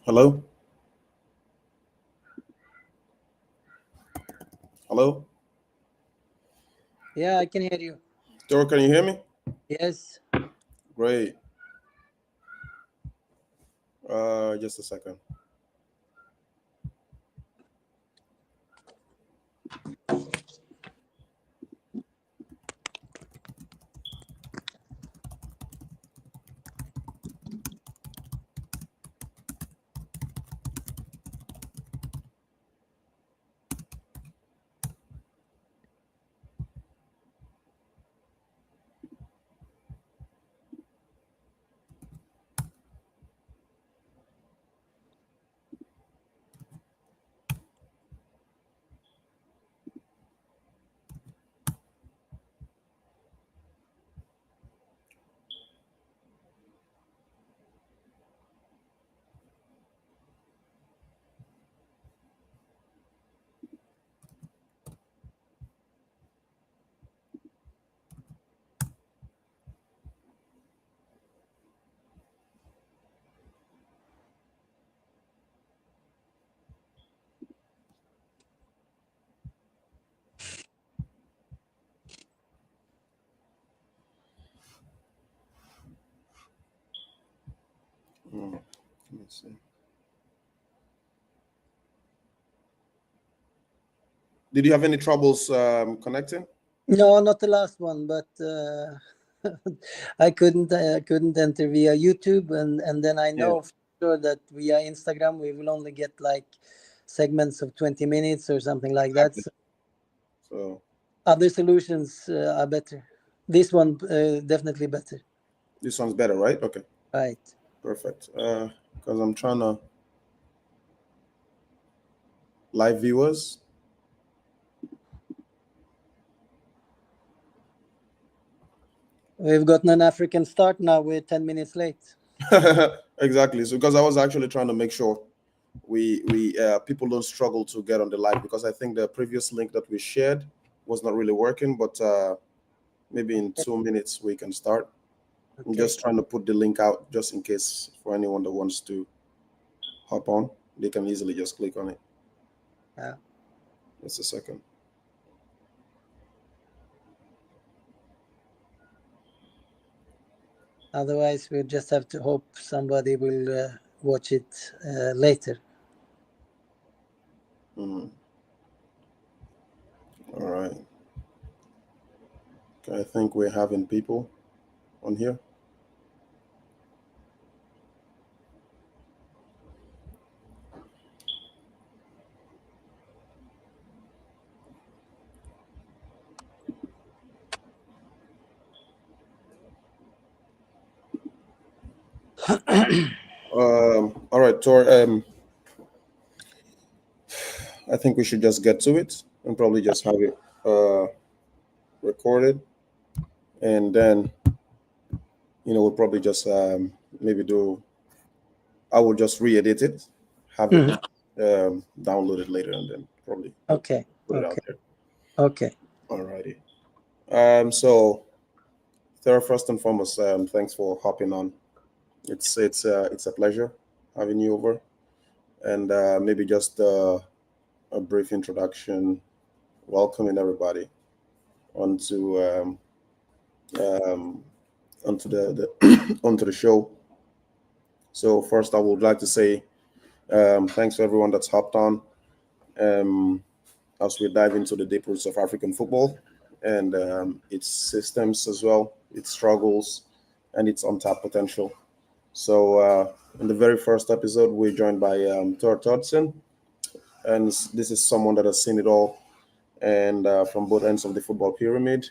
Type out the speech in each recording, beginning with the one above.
Hello? Hello? Yeah, I can hear you. Dora, can you hear me? Yes. Great. Just a second. Let me see. Did you have any troubles connecting? No, not the last one, but I couldn't enter via YouTube, and then I Yeah. know for sure that via Instagram we will only get like segments of 20 minutes or something like that. Exactly. So So other solutions are better. This one definitely better. this one's better, right? Okay. Right. Perfect. Because I'm trying to live viewers. We've gotten an African start now. We're 10 minutes late. Exactly. So because I was actually trying to make sure we people don't struggle to get on the live, because I think the previous link that we shared was not really working, but maybe in 2 minutes we can start. I'm Okay. just trying to put the link out just in case for anyone that wants to hop on, they can easily just click on it. Yeah. Just a second. Otherwise, we'll just have to hope somebody will watch it later. Mhm. All right. Okay, I think we're having people on here. All right, Tor. I think we should just get to it and probably just have it recorded, and then we'll probably just maybe do. I will just re-edit it, have it Mhm. downloaded later, and then probably Okay. put it out Okay. there. Okay. Alrighty. So, Thera, first and foremost, thanks for hopping on. It's a pleasure having you over, and maybe just a brief introduction, welcoming everybody onto um, onto the onto the show. So first, I would like to say thanks to everyone that's hopped on um, as we dive into the deep roots of African football and its systems as well, its struggles, and its untapped potential. So, in the very first episode, we're joined by Thodesen, and this is someone that has seen it all, and from both ends of the football pyramid.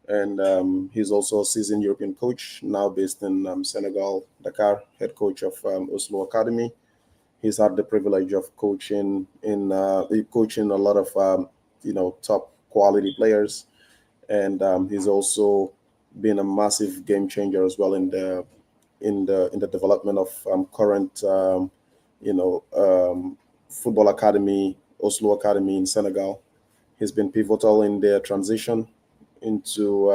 And he's also a seasoned European coach, now based in Senegal, Dakar, head coach of Oslo Academy. He's had the privilege of coaching a lot of top quality players, and he's also been a massive game changer as well in the development of current football academy, Oslo Academy in Senegal. He's been pivotal in their transition into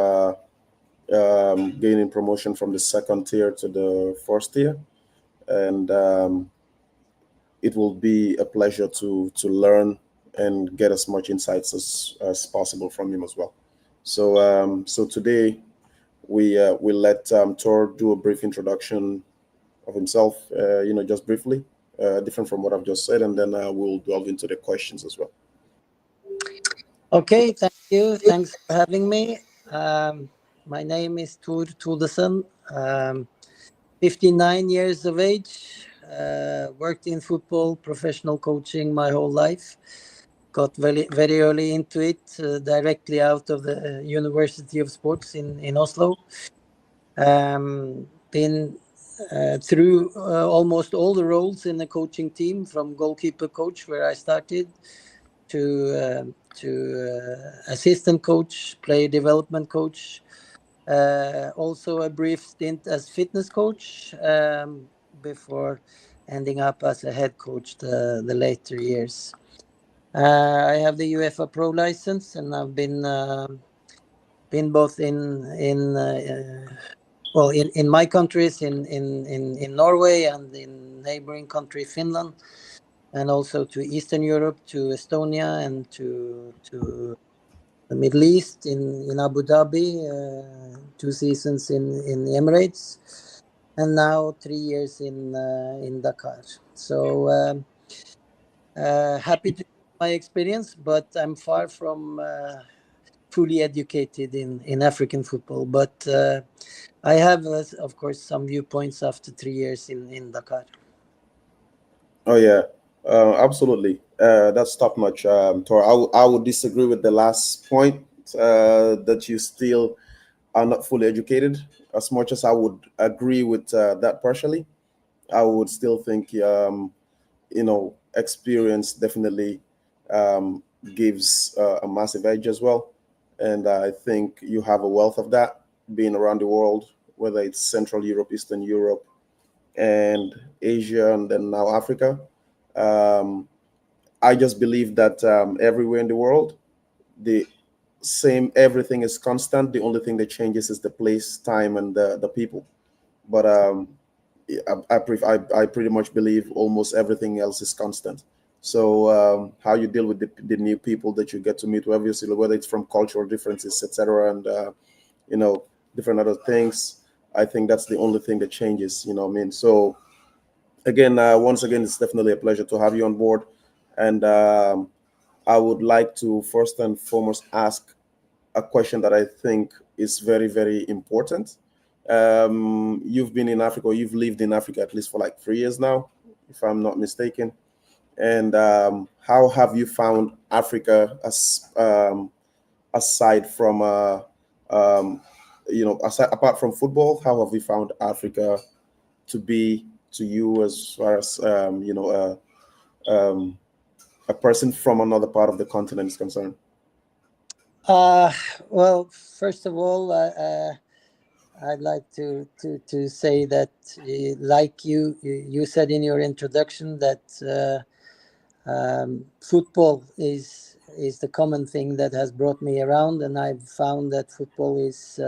gaining promotion from the second tier to the first tier, and it will be a pleasure to learn and get as much insights as possible from him as well. So today we let Tor do a brief introduction of himself, just briefly, different from what I've just said, and then we'll delve into the questions as well. Okay, thank you. Thanks for having me. My name is Thodesen. 59 years of age. Worked in football, professional coaching my whole life. Got very early into it, directly out of the University of Sports in Oslo. Been through almost all the roles in the coaching team, from goalkeeper coach, where I started, to assistant coach, player development coach, also a brief stint as fitness coach, before ending up as a head coach the later years. I have the UEFA Pro license, and I've been both in my countries, in Norway, and in neighboring country Finland, and also to Eastern Europe, to Estonia, and to the Middle East, in Abu Dhabi, 2 seasons in the Emirates, and now 3 years in Dakar. So happy to share my experience, but I'm far from fully educated in African football. But I have, of course, some viewpoints after 3 years in Dakar. Oh yeah, absolutely. That's top notch, Tor. I would disagree with the last point, that you still are not fully educated. As much as I would agree with that partially, I would still think experience definitely gives a massive edge as well. And I think you have a wealth of that, being around the world, whether it's Central Europe, Eastern Europe, and Asia, and then now Africa. Um, I just believe that everywhere in the world, the same everything is constant. The only thing that changes is the place, time, and the people. But I pretty much believe almost everything else is constant. So how you deal with the new people that you get to meet, obviously, whether it's from cultural differences, etc., and you know different other things, I think that's the only thing that changes. What I mean? So again, once again, it's definitely a pleasure to have you on board, and I would like to first and foremost ask a question that I think is very, very important. You've been in Africa, or you've lived in Africa at least for like 3 years now, if I'm not mistaken. And how have you found Africa aside from, apart from football? How have you found Africa to be to you, as far as um, a person from another part of the continent is concerned? Uh, well, first of all, I'd like to say that, like you said in your introduction, that football is the common thing that has brought me around, and I've found that football is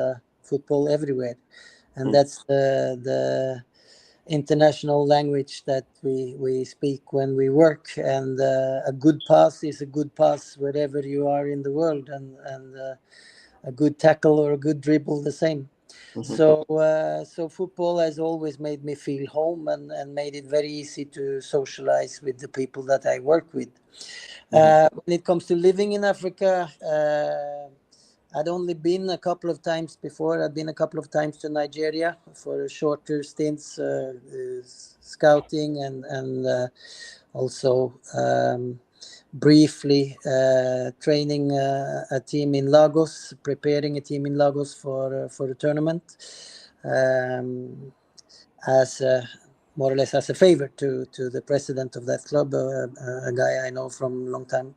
football everywhere, and Mm, that's the international language that we speak when we work. And a good pass is a good pass wherever you are in the world, and a good tackle or a good dribble the same. mhm, So football has always made me feel home, and made it very easy to socialize with the people that I work with. mhm, When it comes to living in Africa, I'd only been a couple of times before. I'd been a couple of times to Nigeria for shorter stints, scouting, and also briefly training a team in Lagos, preparing a team in Lagos for a tournament, um, as more or less as a favor to the president of that club, a guy I know from a long time.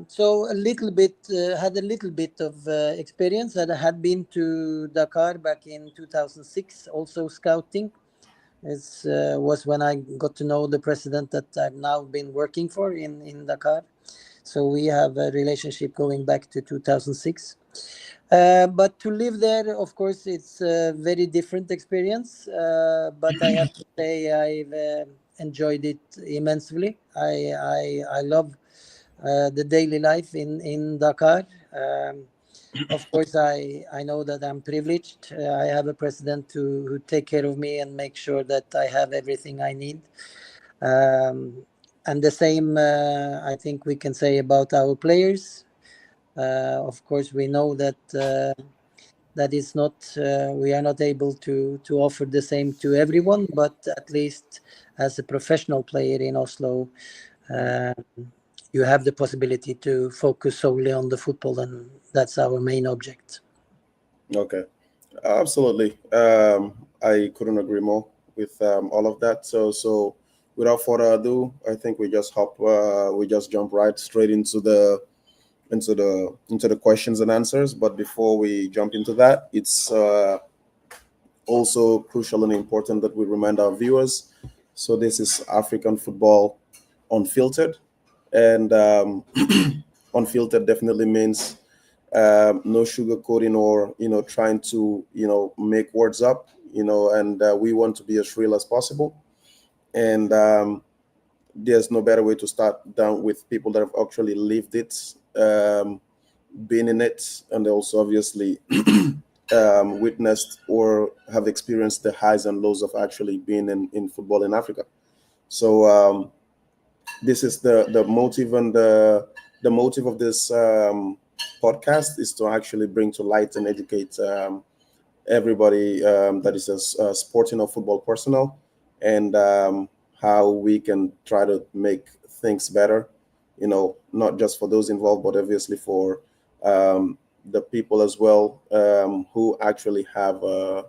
So a little bit, had a little bit of experience. That I had been to Dakar back in 2006, also scouting. It was when I got to know the president that I've now been working for in Dakar. So we have a relationship going back to 2006. But to live there, of course, it's a very different experience. But I have to say, enjoyed it immensely. I love the daily life in Dakar. Of course, I know that I'm privileged. I have a president who take care of me and make sure that I have everything I need. And the same, I think we can say about our players. Of course, we know that that is not we are not able to offer the same to everyone, but at least as a professional player in Oslo, uh, you have the possibility to focus solely on the football, and that's our main object. Okay, absolutely. I couldn't agree more with all of that. So without further ado, I think we just jump right straight into the questions and answers. But before we jump into that, it's also crucial and important that we remind our viewers. So this is African Football Unfiltered, and unfiltered definitely means no sugarcoating or trying to make words up, and we want to be as real as possible. And there's no better way to start down with people that have actually lived it, been in it, and also obviously witnessed or have experienced the highs and lows of actually being in football in Africa. So this is the motive, and the motive of this podcast is to actually bring to light and educate everybody that is a sporting or football personnel, and how we can try to make things better, not just for those involved, but obviously for the people as well, who actually have a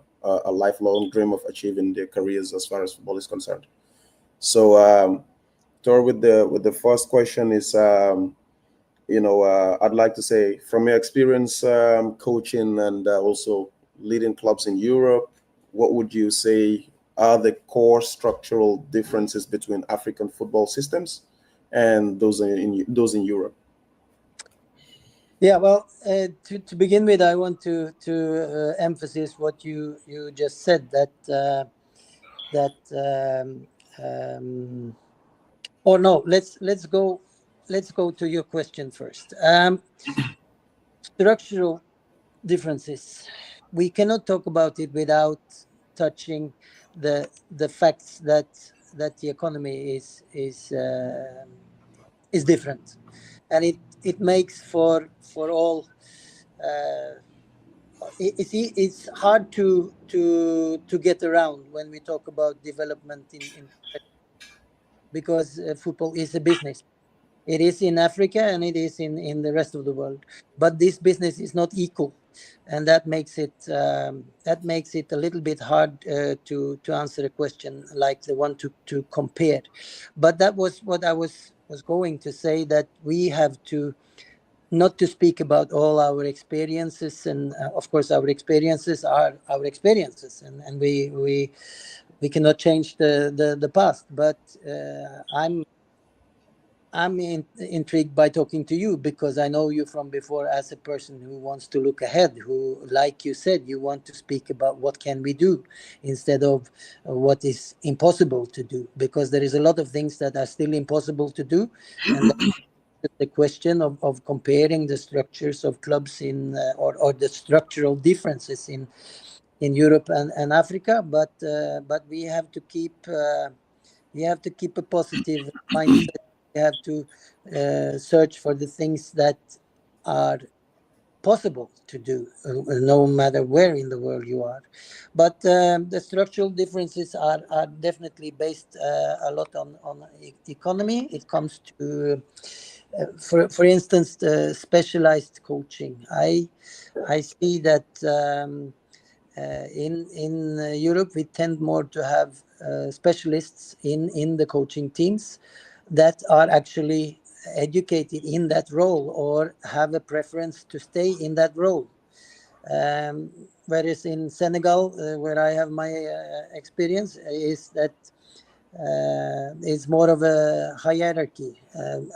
lifelong dream of achieving their careers as far as football is concerned. So Tor, with the first question is, I'd like to say, from your experience coaching and also leading clubs in Europe, what would you say are the core structural differences between African football systems and those in Europe? Yeah, well, to begin with, I want to emphasize what you just said, that or no, let's go to your question first. Structural differences. We cannot talk about it without touching the facts that the economy is different, and it makes for all. Uh, it's hard to get around when we talk about development in because football is a business. It is in Africa and it is in the rest of the world, but this business is not equal, and that makes it a little bit hard to answer a question like the one to compare. But that was what I was going to say, that we have to not to speak about all our experiences, and of course our experiences are our experiences, and we cannot change the past. But I'm intrigued by talking to you because I know you from before as a person who wants to look ahead, who, like you said, you want to speak about what can we do instead of what is impossible to do, because there is a lot of things that are still impossible to do, and the question of comparing the structures of clubs or the structural differences in Europe and Africa, but we have to keep a positive mindset. We have to search for the things that are possible to do, no matter where in the world you are. But the structural differences are definitely based a lot on economy. It comes to, for instance, the specialized coaching. I see that in Europe we tend more to have specialists in the coaching teams that are actually educated in that role or have a preference to stay in that role. Whereas in Senegal, where I have my experience, is that it's more of a hierarchy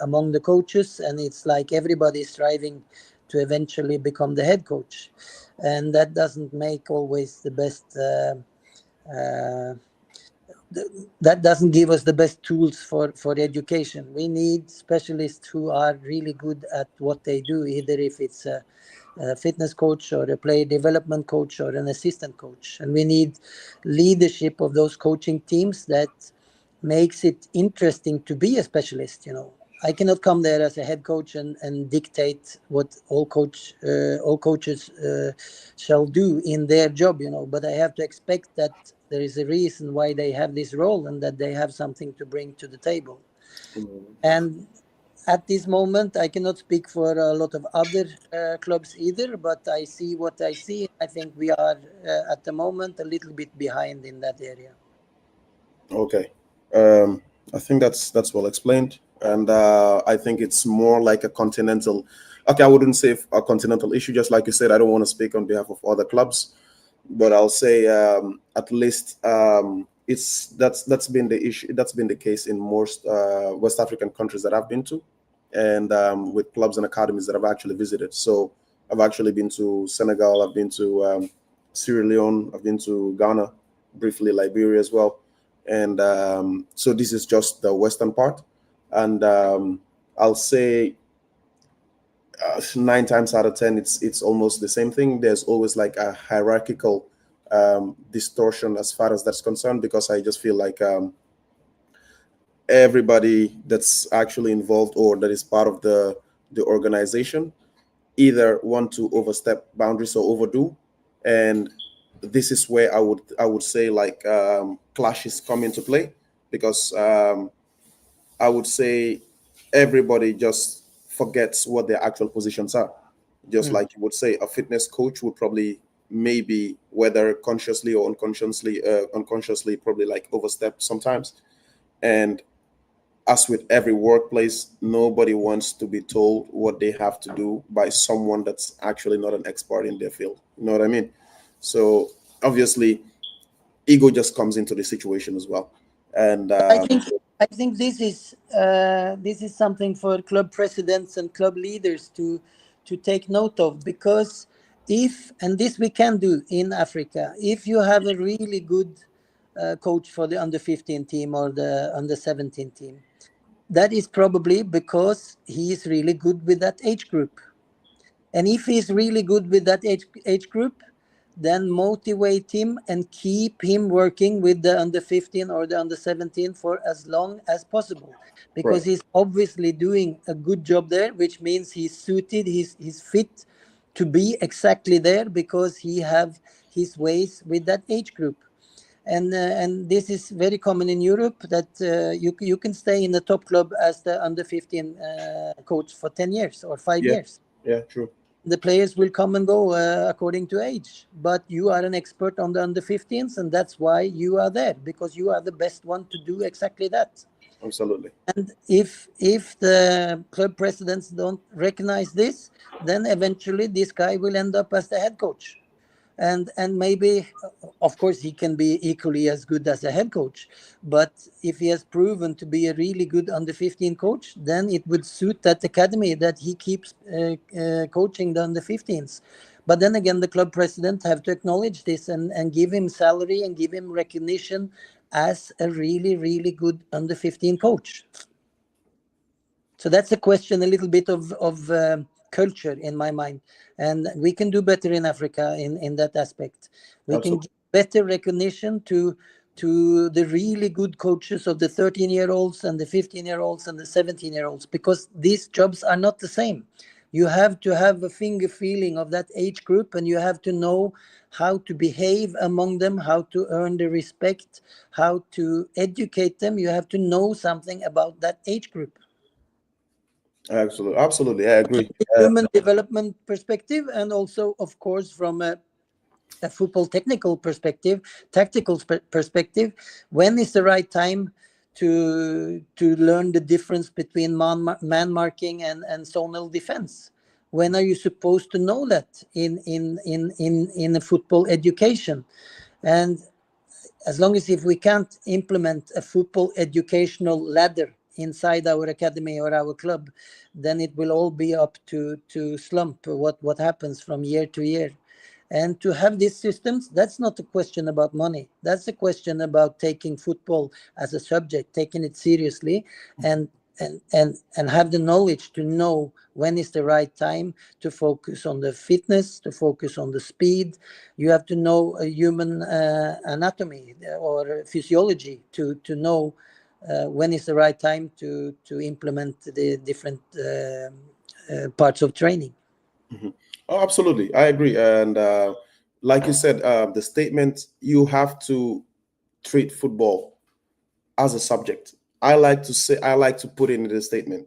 among the coaches, and it's like everybody is striving to eventually become the head coach, and that doesn't make always the best uh, that doesn't give us the best tools for education. We need specialists who are really good at what they do, either if it's a fitness coach or a player development coach or an assistant coach. And we need leadership of those coaching teams that makes it interesting to be a specialist. I cannot come there as a head coach and dictate what all coaches shall do in their job, but I have to expect that there is a reason why they have this role and that they have something to bring to the table. And at this moment, I cannot speak for a lot of other clubs either, but I see what I see. I think we are at the moment a little bit behind in that area. Okay. I think that's well explained, and I think it's more like a continental. Okay, I wouldn't say a continental issue. Just like you said, I don't want to speak on behalf of other clubs, but I'll say at least that's been the issue. That's been the case in most West African countries that I've been to, and with clubs and academies that I've actually visited. So I've actually been to Senegal. I've been to Sierra Leone. I've been to Ghana, briefly Liberia as well. And so this is just the western part, and I'll say 9 times out of 10 it's almost the same thing. There's always like a hierarchical distortion as far as that's concerned, because I just feel like everybody that's actually involved or that is part of the organization either want to overstep boundaries or overdo, and this is where I would say like clashes come into play, because I would say everybody just forgets what their actual positions are. Just like you would say, a fitness coach would probably, maybe whether consciously or unconsciously probably like overstep sometimes. And as with every workplace, nobody wants to be told what they have to do by someone that's actually not an expert in their field. You know what I mean? So obviously, ego just comes into the situation as well. And I think this is something for club presidents and club leaders to take note of, because and this we can do in Africa, if you have a really good coach for the under 15 team or the under 17 team, that is probably because he is really good with that age group. And if he's really good with that age group, then motivate him and keep him working with the under 15 or the under 17 for as long as possible, because he's obviously doing a good job there, which means he's suited, he's fit to be exactly there, because he have his ways with that age group. And this is very common in Europe, that you can stay in the top club as the under 15 coach for 10 years or 5 years. Yeah, true. The players will come and go according to age, but you are an expert on the under 15s, and that's why you are there, because you are the best one to do exactly that. Absolutely. And if the club presidents don't recognize this, then eventually this guy will end up as the head coach. And maybe, of course, he can be equally as good as a head coach. But if he has proven to be a really good under 15 coach, then it would suit that academy that he keeps coaching the under 15s. But then again, the club president have to acknowledge this and give him salary and give him recognition as a really, really good under 15 coach. So that's a question, a little bit of culture in my mind, and we can do better in Africa in that aspect. We Absolutely. can give better recognition to the really good coaches of the 13-year-olds and the 15-year-olds and the 17-year-olds, because these jobs are not the same. You have to have a finger feeling of that age group, and you have to know how to behave among them, how to earn the respect, how to educate them. You have to know something about that age group. Absolutely, I agree. Human development perspective, and also, of course, from a football technical perspective, tactical perspective, when is the right time to learn the difference between man marking and zonal defense? When are you supposed to know that in a football education? And as long as if we can't implement a football educational ladder inside our academy or our club, then it will all be up to slump what happens from year to year. And to have these systems, that's not a question about money. That's a question about taking football as a subject, taking it seriously, and and have the knowledge to know when is the right time to focus on the fitness, to focus on the speed. You have to know a human anatomy or physiology to know when is the right time to implement the different parts of training. Mhm. Oh, absolutely. I agree. And like you said, the statement, you have to treat football as a subject. I like to put in the statement,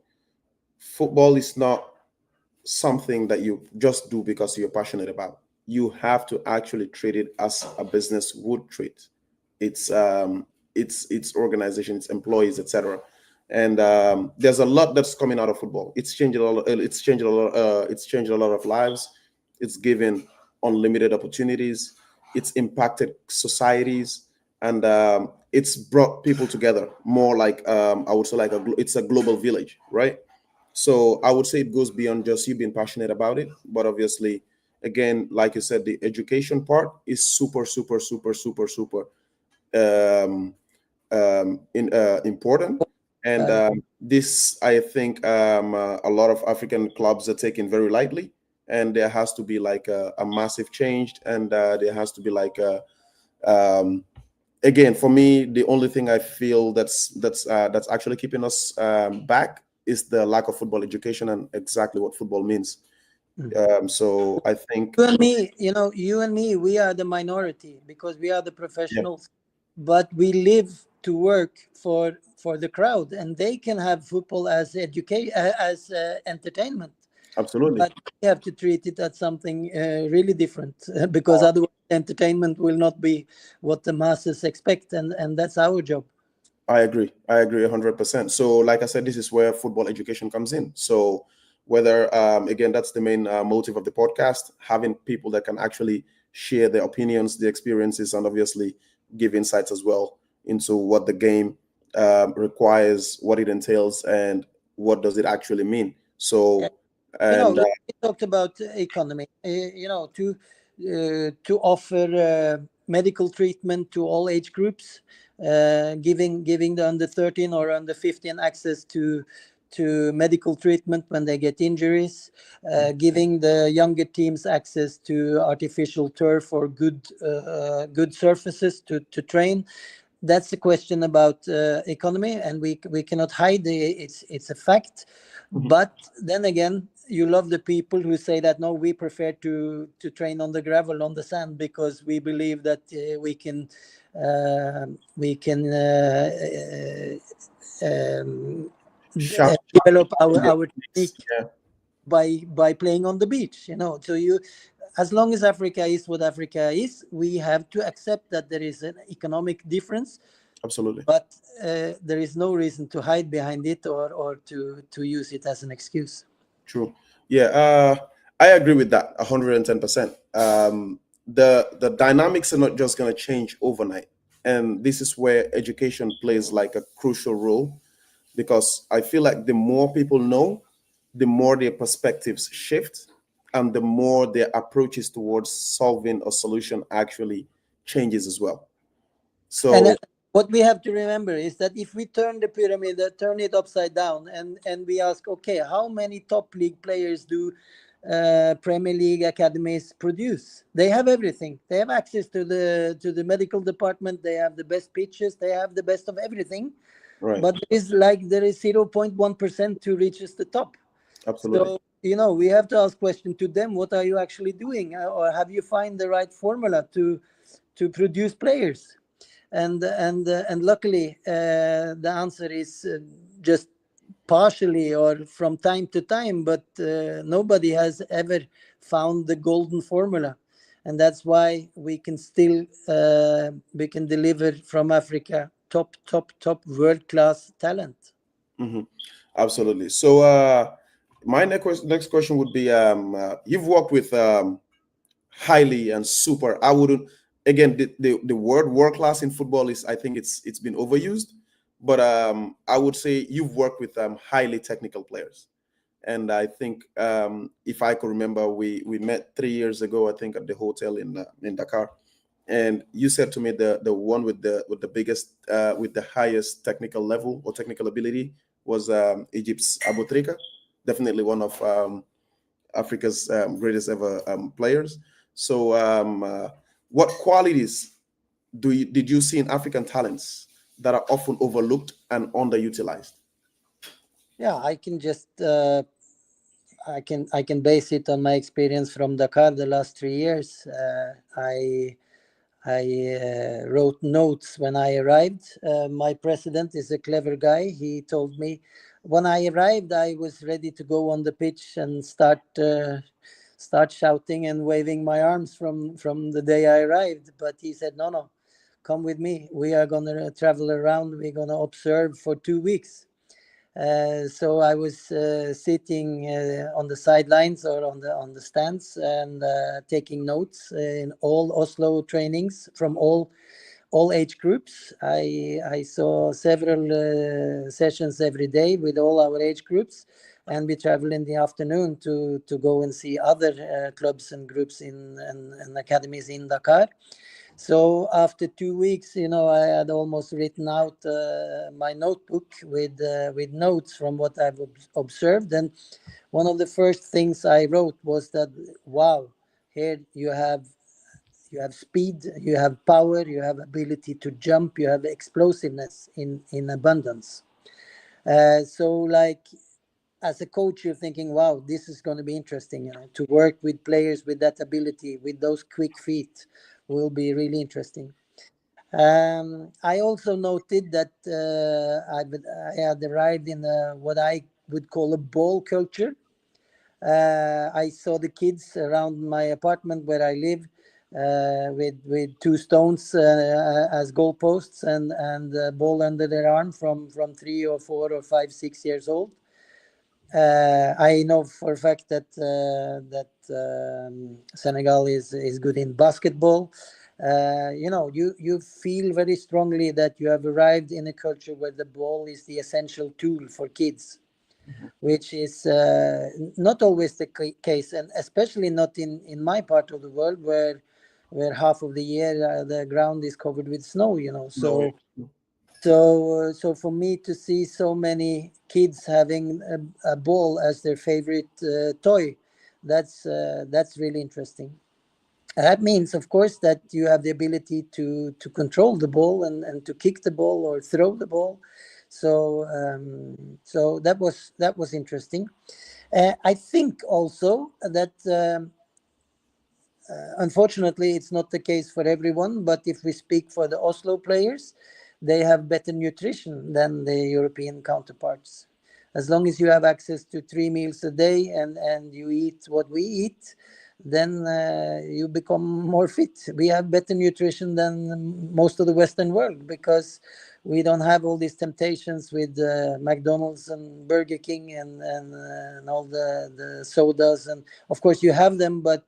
football is not something that you just do because you're passionate about. You have to actually treat it as a business would treat its its organization, its employees, etc. And there's a lot that's coming out of football. It's changed a lot. It's changed a lot. It's changed a lot of lives. It's given unlimited opportunities. It's impacted societies, and it's brought people together more. Like I would say, like it's a global village, right? So I would say it goes beyond just you being passionate about it, but obviously, again, like you said, the education part is super, super, super, super, super um, important. And Uh, this, I think, a lot of African clubs are taking very lightly. And there has to be like a massive change, and there has to be like um, again, for me, the only thing I feel that's actually keeping us back is the lack of football education and exactly what football means. mm. So I think, You and me, you and me, we are the minority because we are the yeah, professionals, but we live to work for the crowd, and they can have football as education, as entertainment, absolutely, but we have to treat it as something really different because uh, otherwise entertainment will not be what the masses expect, and that's our job. I agree. I agree 100%. So, like I said, this is where football education comes in. So, whether again, that's the main motive of the podcast, having people that can actually share their opinions, their experiences, and obviously give insights as well into what the game requires, what it entails, and what does it actually mean. Uh, So, and we talked about economy. To offer medical treatment to all age groups, giving the under 13 or under 15 access to medical treatment when they get injuries, giving the younger teams access to artificial turf or good surfaces to train. That's a question about economy, and we cannot hide it's a fact. Mhm. But then again, you love the people who say that no, we prefer to train on the gravel, on the sand, because we believe that we can develop Sharpen their our techniques. technique Yeah, by playing on the beach. So you, as long as Africa is what Africa is, we have to accept that there is an economic difference, absolutely. but there is no reason to hide behind it or to use it as an excuse. True. Yeah, I agree with that 110%. The dynamics are not just going to change overnight, and this is where education plays like a crucial role, because I feel like the more people know, the more their perspectives shift, and the more their approaches towards solving a solution actually changes as well. And So, what we have to remember is that if we turn the pyramid, turn it upside down, and we ask, okay, how many top league players do Premier League academies produce? They have everything. They have access to the medical department. They have the best pitches. They have the best of everything. right, But there is 0.1% who reaches the top. absolutely. So we have to ask question to them: what are you actually doing, or have you find the right formula to produce players? And luckily, the answer is just partially or from time to time, but nobody has ever found the golden formula, and that's why we can deliver from Africa top world class talent. Hmm. Absolutely. So, my next question would be: you've worked with highly and super. I wouldn't, again, the word world class in football is, I think it's been overused, but I would say you've worked with highly technical players, And I think, if I could remember, we met 3 years ago, I think, at the hotel in Dakar. And you said to me the one with the biggest, with the highest technical level or technical ability was Egypt's Abu Trika, definitely one of Africa's greatest ever players. So, what qualities did you see in African talents that are often overlooked and underutilized? Yeah, I can just I can base it on my experience from Dakar the last 3 years. I wrote notes when I arrived. My president is a clever guy. He told me when I arrived, I was ready to go on the pitch and start shouting and waving my arms from the day I arrived. But he said, no, no, come with me. We are gonna travel around. We're gonna observe for 2 weeks. So I was sitting on the sidelines or on the stands and taking notes in all Oslo trainings from all age groups. I saw several sessions every day with all our age groups, and we travel in the afternoon to go and see other clubs and groups and academies in Dakar. So after 2 weeks, I had almost written out my notebook with notes from what I've observed. And one of the first things I wrote was that, wow, here you have speed, you have power, you have ability to jump, you have explosiveness in abundance. So like as a coach, you're thinking, wow, this is going to be interesting. To work with players with that ability, with those quick feet, will be really interesting. I also noted that I had arrived in what I would call a ball culture. I saw the kids around my apartment where I live with two stones as goalposts and a ball under their arm from 3 or 4 or 5, 6 years old. I know for a fact that Senegal is good in basketball. You feel very strongly that you have arrived in a culture where the ball is the essential tool for kids, which is not always the case, and especially not in my part of the world where half of the year the ground is covered with snow. No. So for me to see so many kids having a ball as their favorite toy, that's really interesting. That means, of course, that you have the ability to control the ball and to kick the ball or throw the ball. So that was interesting. I think also that unfortunately, it's not the case for everyone, but if we speak for the Oslo players, they have better nutrition than the European counterparts. As long as you have access to 3 meals a day and you eat what we eat, then you become more fit. We have better nutrition than most of the Western world because we don't have all these temptations with McDonald's and Burger King and all the sodas. And of course, you have them, but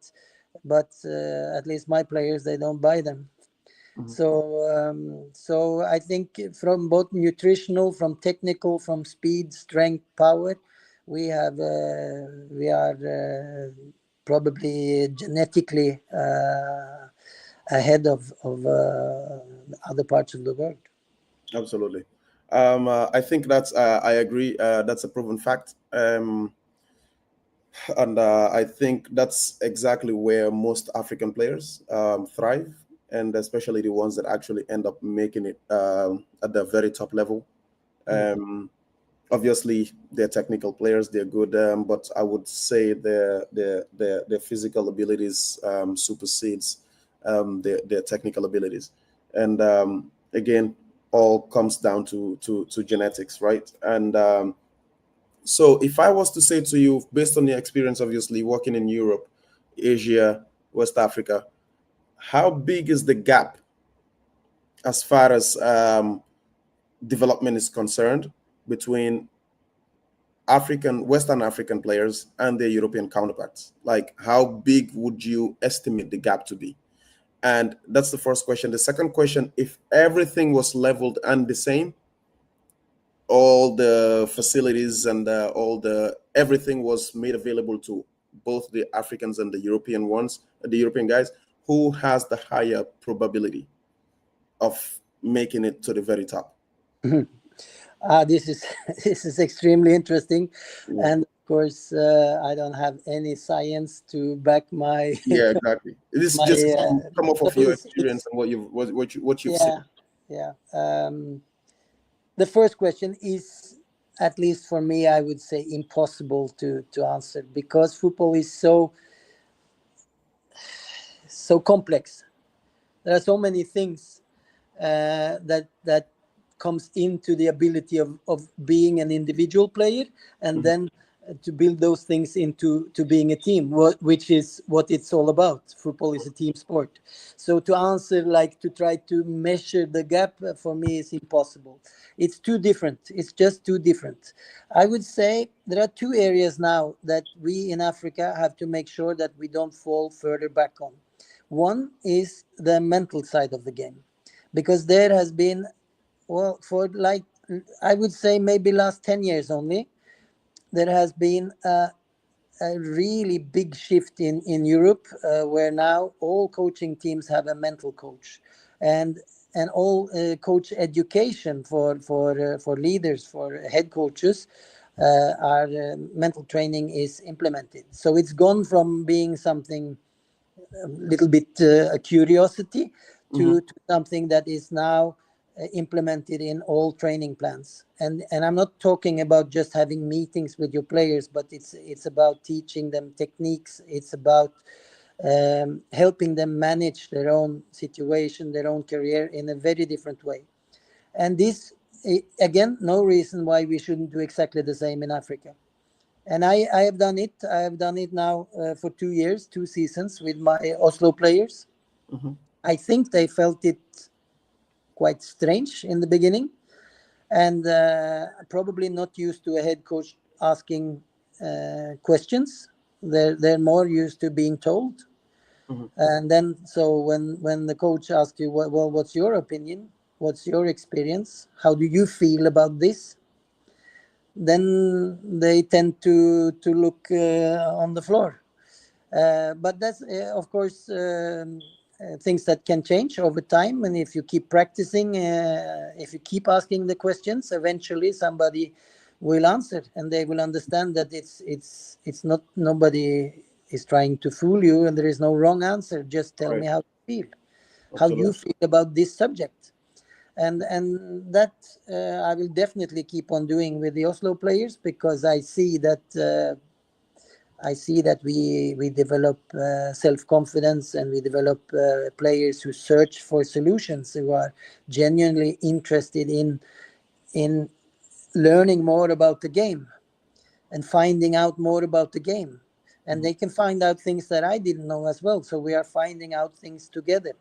at least my players, they don't buy them. Mhm. So I think from both nutritional, from technical, from speed, strength, power, we are probably genetically ahead of other parts of the world. Absolutely. I think I agree. That's a proven fact. And I think that's exactly where most African players thrive, and especially the ones that actually end up making it at the very top level. Um, Obviously, they're technical players; they're good, but I would say their physical abilities supersedes their technical abilities, and again, all comes down to genetics, right? And so, if I was to say to you, based on your experience, obviously working in Europe, Asia, West Africa, how big is the gap as far as development is concerned between Western African players and their European counterparts? Like, how big would you estimate the gap to be? And that's the first question. The second question, if everything was leveled and the same, all the facilities and everything was made available to both the Africans and the European ones, the European guys, who has the higher probability of making it to the very top? This is this is extremely interesting, Yeah, and of course, I don't have any science to back my yeah, exactly. This my. just come off So of your it's experience and what you've seen. yeah, yeah. The first question is, at least for me, I would say impossible to answer, because football is so complex. There are so many things that comes into the ability of being an individual player, and Mhm. then to build those things into to being a team, which is what it's all about. Football is a team sport. So to answer, like to try to measure the gap, for me is impossible. It's too different. It's just too different. I would say there are two areas now that we in Africa have to make sure that we don't fall further back on. One is the mental side of the game, because there has been, well, for like, I would say maybe last 10 years only, there has been a really big shift in Europe, where now all coaching teams have a mental coach, and all coach education for leaders, for head coaches, our mental training is implemented. So it's gone from being something a little bit a curiosity Mhm. to something that is now implemented in all training plans. And I'm not talking about just having meetings with your players, but it's about teaching them techniques. It's about helping them manage their own situation, their own career in a very different way. And this, again, no reason why we shouldn't do exactly the same in Africa. And I have done it. I have done it now for 2 years, 2 seasons with my Oslo players. Mhm. I think they felt it quite strange in the beginning, and probably not used to a head coach asking questions. They're more used to being told. Mhm. And then, so when the coach asks you, well, what's your opinion? What's your experience? How do you feel about this? Then they tend to look on the floor. But that's, of course, things that can change over time. And if you keep practicing, if you keep asking the questions, eventually somebody will answer, and they will understand that it's not, nobody is trying to fool you, and there is no wrong answer. Just tell Right. me how you Absolutely. feel about this subject. And that I will definitely keep on doing with the Oslo players, because I see that we develop self confidence, and we develop players who search for solutions, who are genuinely interested in learning more about the game and finding out more about the game. And Mhm. they can find out things that I didn't know as well. So we are finding out things together.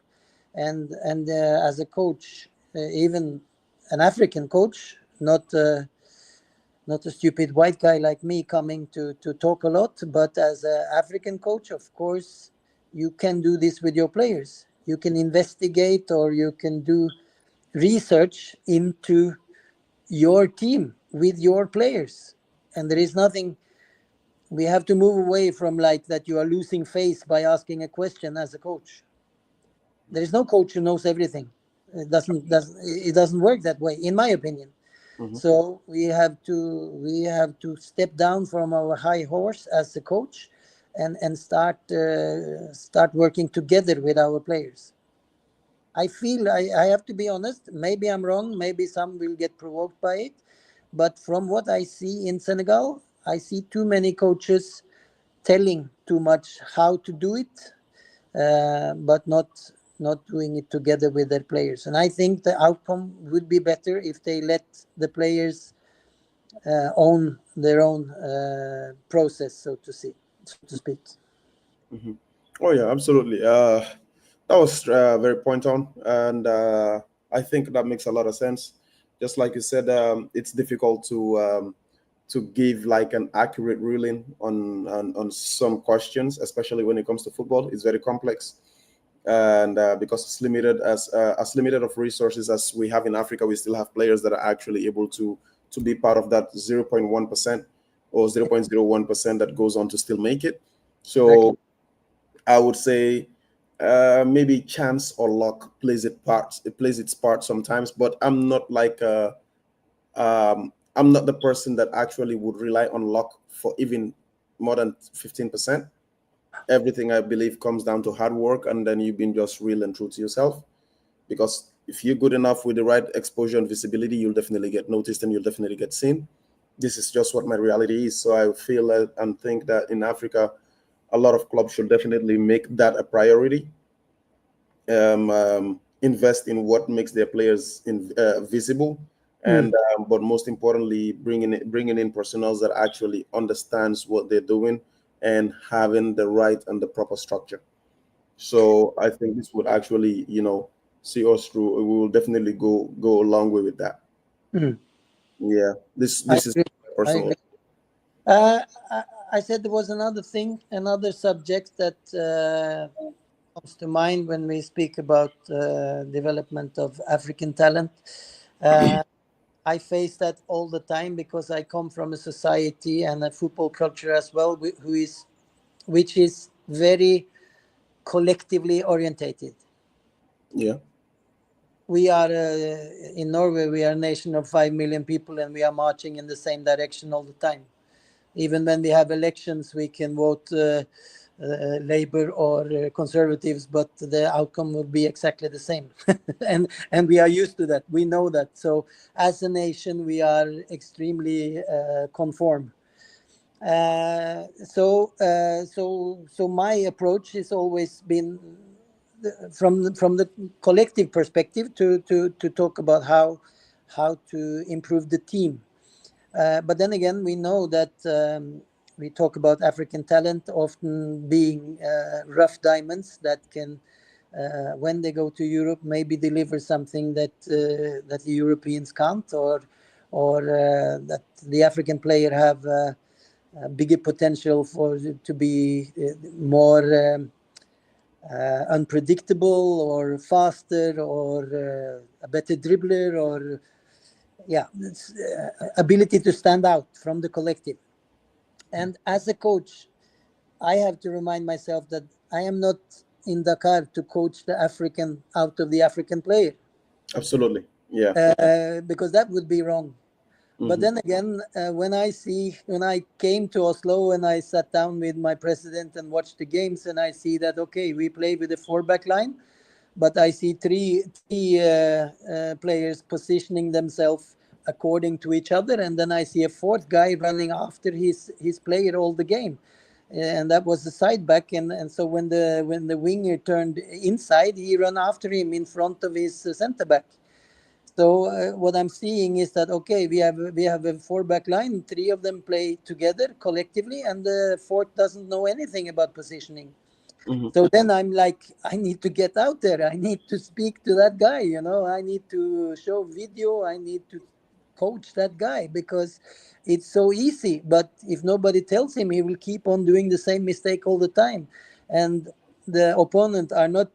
And as a coach, even an African coach, not a stupid white guy like me coming to talk a lot, but as an African coach, of course, you can do this with your players. You can investigate, or you can do research into your team with your players. And there is nothing, we have to move away from like that you are losing face by asking a question as a coach. There is no coach who knows everything. It doesn't work that way, in my opinion. Mhm. So we have to step down from our high horse as a coach, and start working together with our players. I feel I have to be honest. Maybe I'm wrong. Maybe some will get provoked by it. But from what I see in Senegal, I see too many coaches telling too much how to do it, but not doing it together with their players. And I think the outcome would be better if they let the players own their own process, so to speak. Mhm. Oh yeah, absolutely. That was very point on, and I think that makes a lot of sense. Just like you said, it's difficult to give like an accurate ruling on some questions, especially when it comes to football. It's very complex, and because it's limited as limited of resources as we have in Africa, we still have players that are actually able to be part of that 0.1% or 0.01% that goes on to still make it. So Exactly. I would say maybe chance or luck plays it plays its part sometimes, but I'm not like I'm not the person that actually would rely on luck for even more than 15%. Everything I believe comes down to hard work, and then you've been just real and true to yourself. Because if you're good enough with the right exposure and visibility, you'll definitely get noticed and you'll definitely get seen. This is just what my reality is. So I feel and think that in Africa, a lot of clubs should definitely make that a priority. Invest in what makes their players visible, Mm, and but most importantly, bringing in personnel that actually understands what they're doing and having the right and the proper structure. So I think this would actually, see us through. We will definitely go a long way with that. mm. Yeah, I this is agree. I personal. agree. Uh, I said there was another thing, another subject that comes to mind when we speak about development of African talent. Uh, I face that all the time because I come from a society and a football culture as well, which is very collectively orientated. Yeah, We are in Norway. We are a nation of 5 million people, and we are marching in the same direction all the time. Even when we have elections, we can vote Labour or Conservatives, but the outcome will be exactly the same. and we are used to that. We know that. So as a nation, we are extremely conform. So my approach has always been from the collective perspective to talk about how to improve the team. But then again, we know that we talk about African talent often being rough diamonds that can, when they go to Europe, maybe deliver something that the Europeans can't, or that the African player have bigger potential for to be more unpredictable or faster or a better dribbler or yeah, ability to stand out from the collective. And as a coach, I have to remind myself that I am not in Dakar to coach the African out of the African player, absolutely. Yeah. because that would be wrong. But Hmm. then again, when I came to Oslo and I sat down with my president and watched the games, and I see that okay, we play with a four-back line, but I see three players positioning themselves according to each other, and then I see a fourth guy running after his player all the game, and that was the side back, and so when the winger turned inside, he ran after him in front of his center back. So what I'm seeing is that okay, we have a four-back line, three of them play together collectively, and the fourth doesn't know anything about positioning. Hmm. So then I'm like, I need to get out there. I need to speak to that guy. I need to show video. I need to coach that guy because it's so easy. But if nobody tells him, he will keep on doing the same mistake all the time. And the opponent are not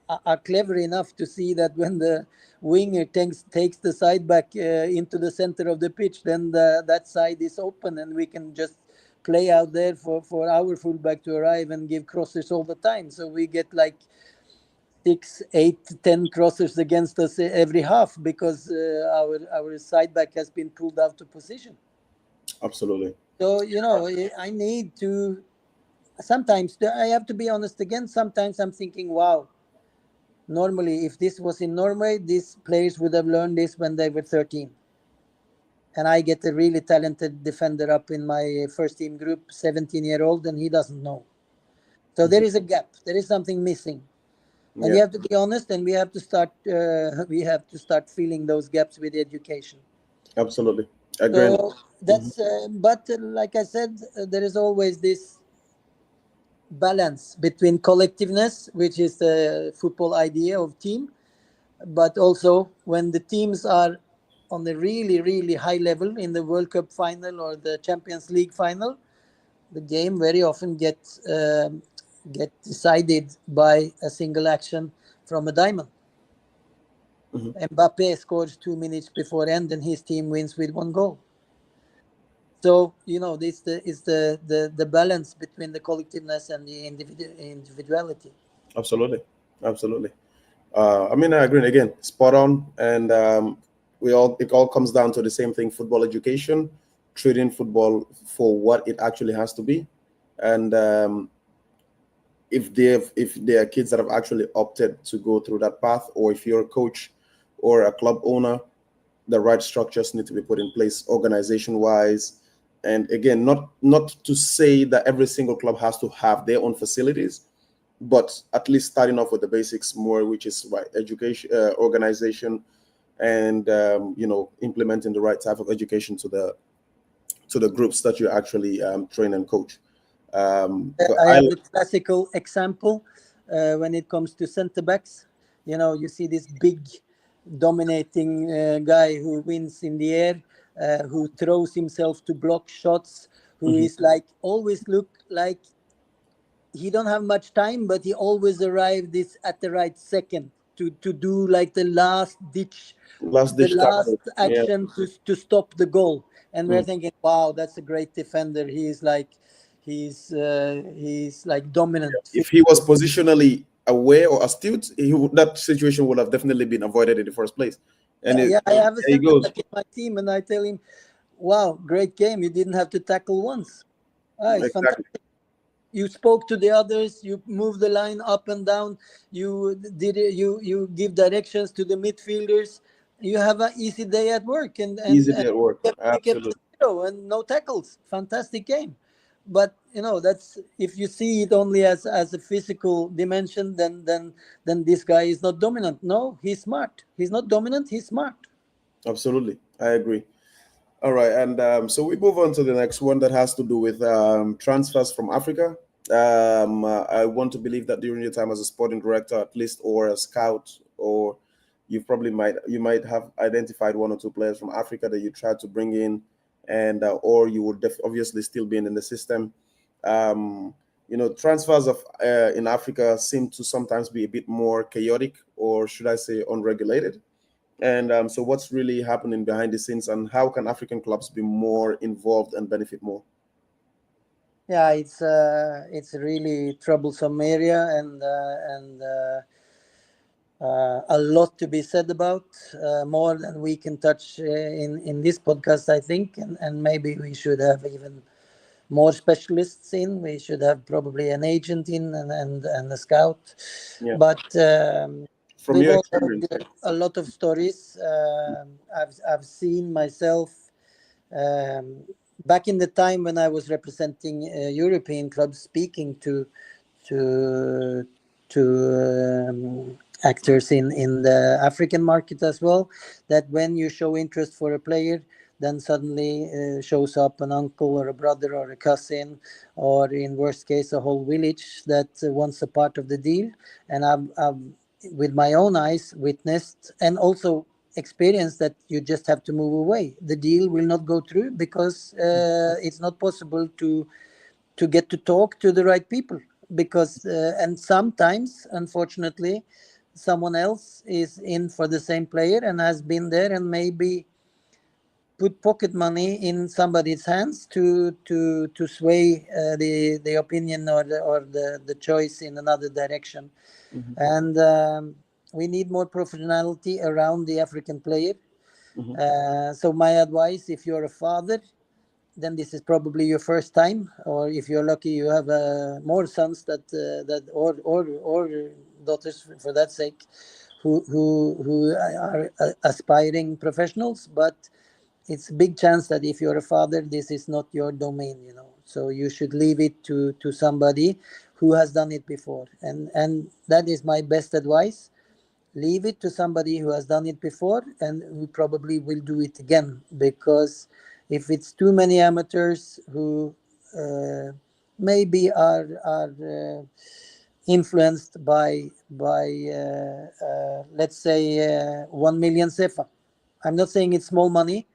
are clever enough to see that when the winger takes the side back into the center of the pitch, then that side is open and we can just play out there for our fullback to arrive and give crosses all the time. So we get like 6, 8, 10 crossers against us every half because our side back has been pulled out of position. Absolutely. So I need to. Sometimes I have to be honest again. Sometimes I'm thinking, wow. Normally, if this was in Norway, these players would have learned this when they were 13. And I get a really talented defender up in my first team group, 17-year-old, and he doesn't know. So there Mhm. is a gap. There is something missing, and we Yeah, have to be honest, and we have to start. We have to start filling those gaps with education. absolutely. Again. So Hmm. that's. But like I said, there is always this balance between collectiveness, which is the football idea of team, but also when the teams are on a really, really high level in the World Cup final or the Champions League final, the game very often get decided by a single action from a diamond. Mbappe scores 2 minutes before end, and his team wins with 1 goal. So this is the balance between the collectiveness and the individuality. Absolutely, absolutely. I mean, I agree. And again, spot on. And it all comes down to the same thing: football education, treating football for what it actually has to be. And if there are kids that have actually opted to go through that path, or if you're a coach or a club owner, the right structures need to be put in place, organization wise. And again, not to say that every single club has to have their own facilities, but at least starting off with the basics more, which is right education, organization, and implementing the right type of education to the groups that you actually train and coach. But I have the classical example when it comes to centre backs. You see this big dominating guy who wins in the air, who throws himself to block shots, who is like always look like he don't have much time, but he always arrived this at the right second to do like the last ditch, last the ditch last tackle. Yeah. action to stop the goal. And we're thinking, wow, that's a great defender. He's like dominant. If he was positionally aware or astute, that situation would have definitely been avoided in the first place. And Yeah, I have a there he center goes. back in my team, and I tell him, wow, great game. You didn't have to tackle once. It's Exactly. fantastic. You spoke to the others, you move the line up and down, you did it, you give directions to the midfielders. You have an easy day at work, Easy and day at work. you kept Absolutely. 0 and no tackles. Fantastic game. But that's, if you see it only as a physical dimension, then this guy is not dominant. No, he's smart. He's not dominant, he's smart. Absolutely. I agree. All right. And so we move on to the next one that has to do with transfers from Africa. I want to believe that during your time as a sporting director, at least, or a scout, or you might have identified one or two players from Africa that you tried to bring in, and or you would obviously still be in the system. Transfers of in Africa seem to sometimes be a bit more chaotic, or should I say, unregulated. And so, what's really happening behind the scenes, and how can African clubs be more involved and benefit more? Yeah, it's a really troublesome area, and a lot to be said about, more than we can touch in this podcast, I think, and maybe we should have even more specialists in. We should have probably an agent in and a scout. Yeah. But From we've your all experience. heard a lot of stories. I've seen myself. Back in the time when I was representing European clubs, speaking to actors in the African market as well, that when you show interest for a player, then suddenly shows up an uncle or a brother or a cousin, or in worst case a whole village that wants a part of the deal. And I've with my own eyes witnessed and also experience that you just have to move away. The deal will not go through because it's not possible to get to talk to the right people, because and sometimes, unfortunately, someone else is in for the same player and has been there and maybe put pocket money in somebody's hands to sway the opinion or the choice in another direction. And we need more professionality around the African player. So my advice, if you're a father, then this is probably your first time, or if you're lucky, you have more sons or daughters, for that sake, who are aspiring professionals. But it's a big chance that if you're a father, this is not your domain. So you should leave it to somebody who has done it before, and that is my best advice. Leave it to somebody who has done it before and who probably will do it again, because if it's too many amateurs who maybe are influenced by let's say 1 million sefa. I'm not saying it's small money,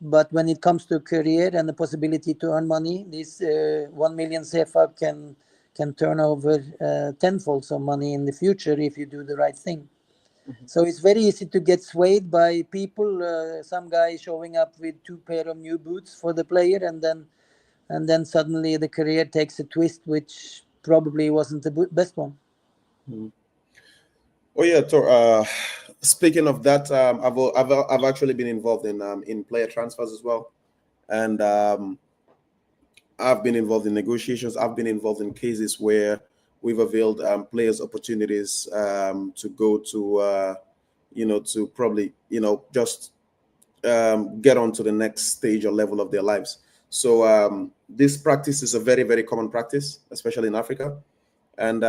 but when it comes to career and the possibility to earn money, this 1 million sefa can turn over tenfold of money in the future if you do the right thing. So it's very easy to get swayed by people. Some guy showing up with 2 pair of new boots for the player, and then suddenly the career takes a twist, which probably wasn't the best one. Mhm. Oh yeah, speaking of that, I've actually been involved in player transfers as well, and I've been involved in negotiations. I've been involved in cases where we've availed players opportunities to go to, to probably, just get on to the next stage or level of their lives. So this practice is a very, very common practice, especially in Africa. And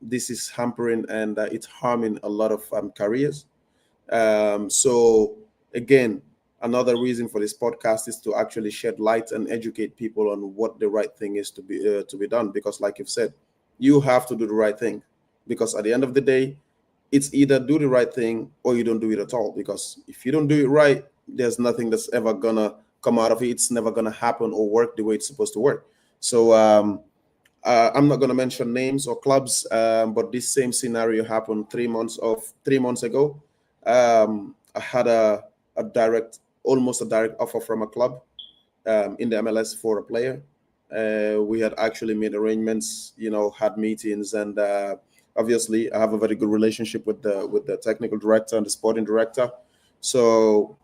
this is hampering and it's harming a lot of careers. So again, another reason for this podcast is to actually shed light and educate people on what the right thing is to be done. Because, like you've said, you have to do the right thing. Because at the end of the day, it's either do the right thing or you don't do it at all. Because if you don't do it right, there's nothing that's ever gonna come out of it. It's never gonna happen or work the way it's supposed to work. So I'm not going to mention names or clubs, but this same scenario happened 3 months ago. I had almost a direct offer from a club in the MLS for a player. We had actually made arrangements, had meetings, and obviously I have a very good relationship with the technical director and the sporting director. So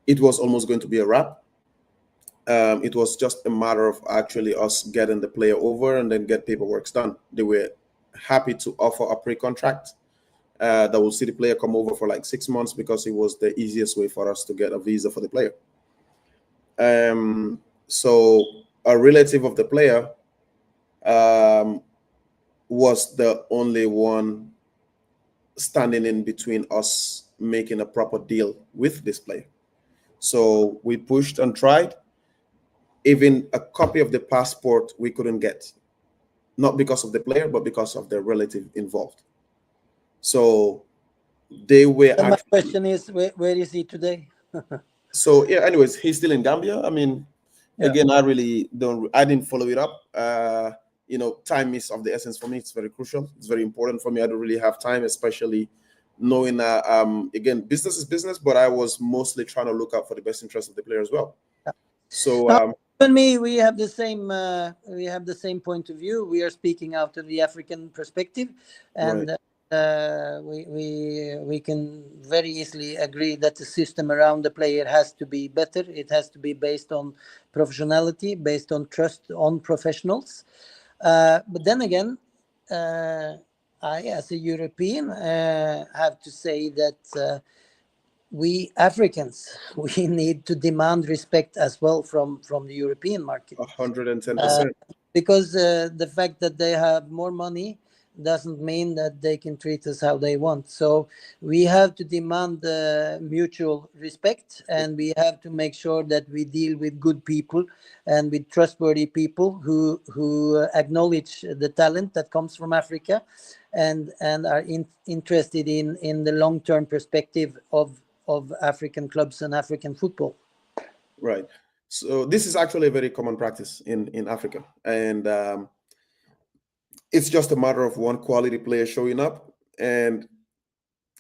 it was almost going to be a wrap. It was just a matter of actually us getting the player over and then get paperwork done. They were happy to offer a pre-contract that will see the player come over for like 6 months because it was the easiest way for us to get a visa for the player. So a relative of the player was the only one standing in between us making a proper deal with this player. So we pushed and tried. Even a copy of the passport we couldn't get, not because of the player, but because of the relative involved. So they were And my actually. question is, where is he today? So yeah. Anyways, he's still in Gambia. I mean, Yeah. again, I didn't follow it up. Time is of the essence for me. It's very crucial. It's very important for me. I don't really have time, especially knowing again, business is business, but I was mostly trying to look out for the best interest of the player as well. So Now, and me, we have the same point of view. We are speaking out of the African perspective, and right. we can very easily agree that the system around the player has to be better. It has to be based on professionality, based on trust on professionals. But then again, I, as a European, have to say that we Africans we need to demand respect as well from the European market. 110%. Because the fact that they have more money doesn't mean that they can treat us how they want. So we have to demand mutual respect, and we have to make sure that we deal with good people and with trustworthy people who acknowledge the talent that comes from Africa, and are interested in the long-term perspective of African clubs and African football. Right. So this is actually a very common practice in Africa, and it's just a matter of one quality player showing up, and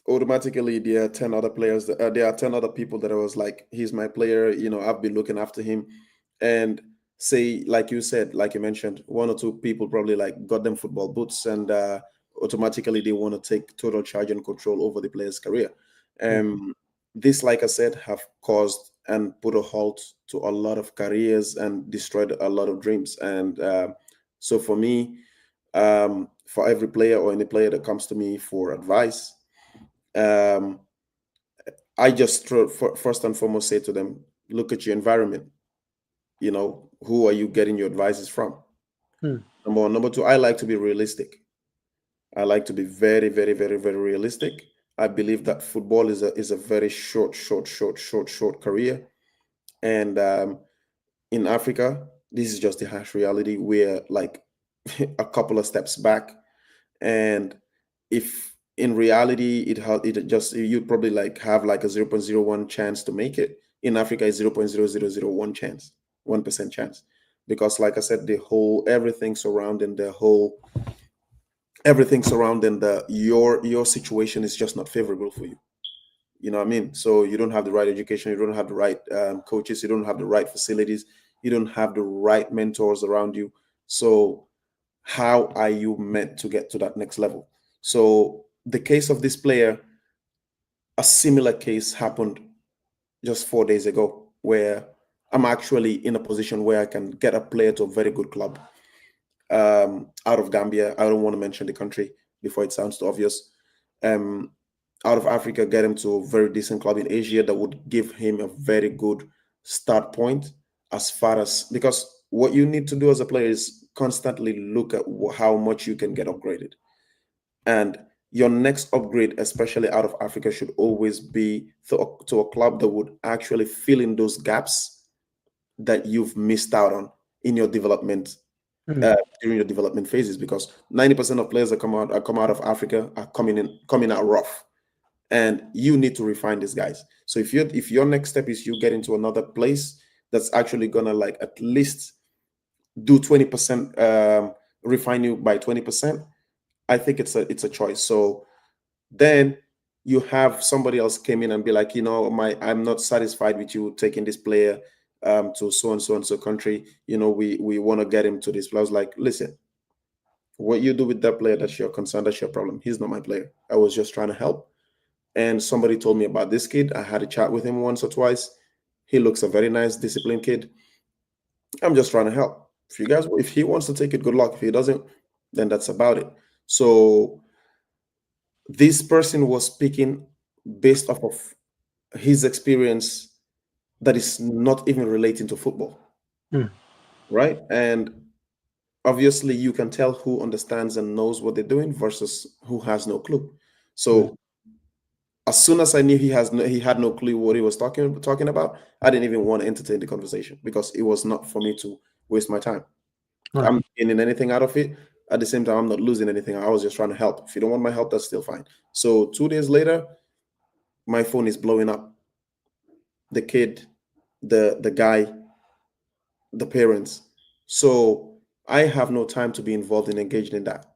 automatically there are 10 other players. There are 10 other people that I was like, he's my player. I've been looking after him, and say, like you said, like you mentioned, one or two people probably like got them football boots, and automatically they want to take total charge and control over the player's career. This, like I said, have caused and put a halt to a lot of careers and destroyed a lot of dreams. And so for me, for every player or any player that comes to me for advice, I just first and foremost say to them, look at your environment. Who are you getting your advices from? Number one. Number two, I like to be realistic. I like to be very, very, very, very realistic. I believe that football is a very short career. And in Africa, this is just the harsh reality. We're like a couple of steps back. And if in reality you probably like have like a 0.01 chance to make it, in Africa is 0.0001 chance, 1% chance. Because like I said, everything surrounding the whole everything surrounding your situation is just not favorable for you. You know what I mean? So you don't have the right education, you don't have the right coaches, you don't have the right facilities, you don't have the right mentors around you. So how are you meant to get to that next level? So the case of this player, a similar case happened just 4 days ago, where I'm actually in a position where I can get a player to a very good club out of Gambia. I don't want to mention the country before it sounds too obvious. Um, Out of Africa, get him to a very decent club in Asia that would give him a very good start point, as far as, because what you need to do as a player is constantly look at how much you can get upgraded. And your next upgrade, especially out of Africa, should always be to a club that would actually fill in those gaps that you've missed out on in your development, Mm. uh, during your development phases, because 90% of players that come out of Africa are coming out rough, and you need to refine these guys. So if your next step is you get into another place that's actually gonna like at least do 20%, refine you by 20%, I think it's a choice. So then you have somebody else came in and be like, I'm not satisfied with you taking this player to so and so country. We want to get him to this. I was like, listen, what you do with that player, that's your concern, that's your problem. He's not my player. I was just trying to help. And somebody told me about this kid. I had a chat with him once or twice. He looks a very nice, disciplined kid. I'm just trying to help. If he wants to take it, good luck. If he doesn't, then that's about it. So this person was speaking based off of his experience that is not even relating to football, Mm. right? And obviously, you can tell who understands and knows what they're doing versus who has no clue. Mm. So as soon as I knew he had no clue what he was talking about, I didn't even want to entertain the conversation, because it was not for me to waste my time. Right. I'm not gaining anything out of it. At the same time, I'm not losing anything. I was just trying to help. If you don't want my help, that's still fine. So 2 days later, my phone is blowing up. The kid, the guy, the parents. So I have no time to be involved and engaged in that,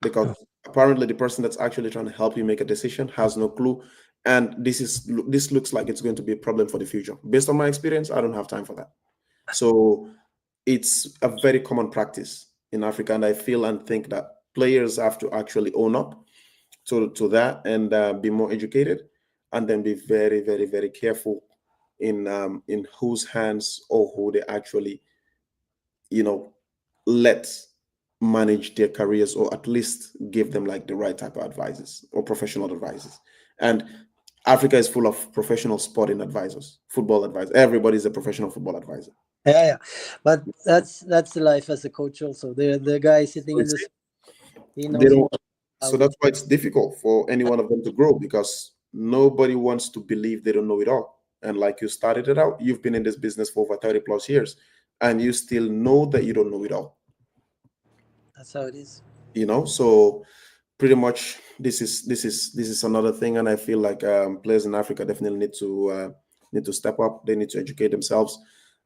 because Oh. apparently the person that's actually trying to help you make a decision has no clue. And this looks like it's going to be a problem for the future. Based on my experience, I don't have time for that. So it's a very common practice in Africa, and I feel and think that players have to actually own up to that, and be more educated, and then be very, very, very careful in whose hands or who they actually you know let manage their careers, or at least give them like the right type of advisors or professional advisors. And Africa is full of professional sporting advisors, football advisors. Everybody's a professional football advisor. Yeah. But that's the life as a coach. Also, the guy sitting So in it's, this, he they knows don't more so how it. that's why it's difficult for any one of them to grow, because nobody wants to believe they don't know it all. And like you started it out, you've been in this business for over 30 plus years, and you still know that you don't know it all. That's how it is. So pretty much this is another thing, and I feel like players in Africa definitely need to step up. They need to educate themselves,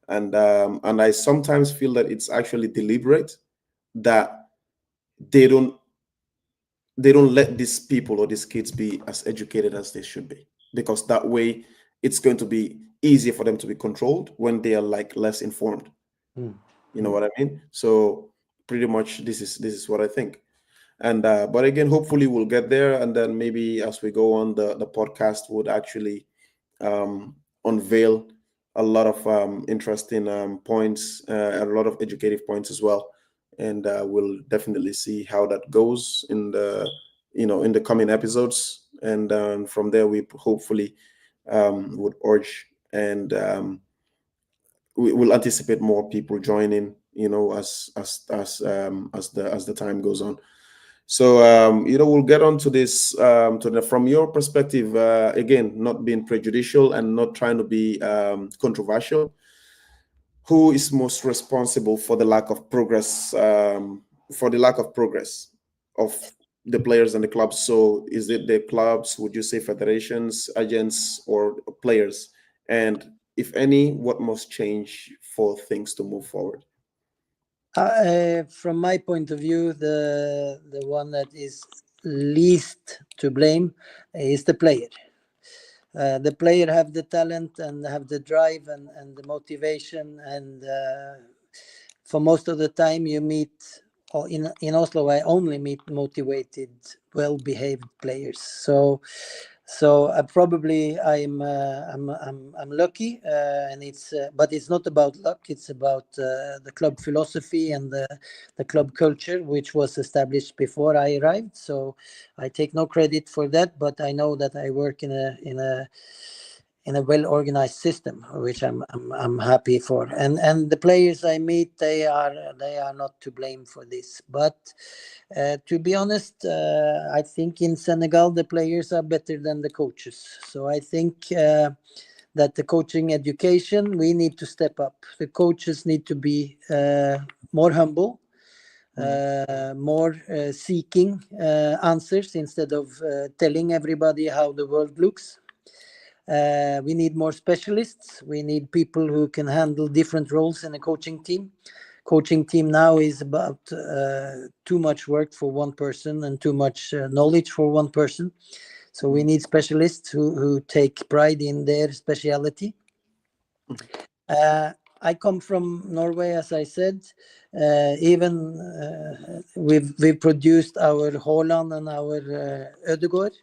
and I sometimes feel that it's actually deliberate, that they don't they don't let these people or these kids be as educated as they should be, because that way it's going to be easier for them to be controlled when they are like less informed. Mm. You know Mm. what I mean? So pretty much this is what I think. And but again, hopefully we'll get there, and then maybe as we go on, the podcast would actually unveil a lot of interesting points, a lot of educative points as well. And we'll definitely see how that goes in the coming episodes. And from there, we hopefully would urge, and we will anticipate more people joining, as the time goes on. So we'll get on to this, from your perspective, again, not being prejudicial and not trying to be controversial. Who is most responsible for the lack of progress, of the players and the clubs? So is it the clubs? Would you say federations, agents, or players? And if any, what must change for things to move forward? From my point of view, the one that is least to blame is the player. The player have the talent and have the drive and the motivation, and for most of the time you meet, or in Oslo I only meet motivated, well-behaved players. So probably I'm lucky, and it's but it's not about luck. It's about the club philosophy and the club culture, which was established before I arrived. So I take no credit for that, but I know that I work in a well-organized system, which I'm happy for. And the players I meet, they are not to blame for this. But to be honest, I think in Senegal the players are better than the coaches. So I think that the coaching education, we need to step up. The coaches need to be more humble. More seeking answers instead of telling everybody how the world looks. We need more specialists. We need people who can handle different roles in a coaching team. Coaching team now is about too much work for one person and too much knowledge for one person. So we need specialists who take pride in their speciality. I come from Norway, as I said. Even we've produced our Haaland and our Ødegaard.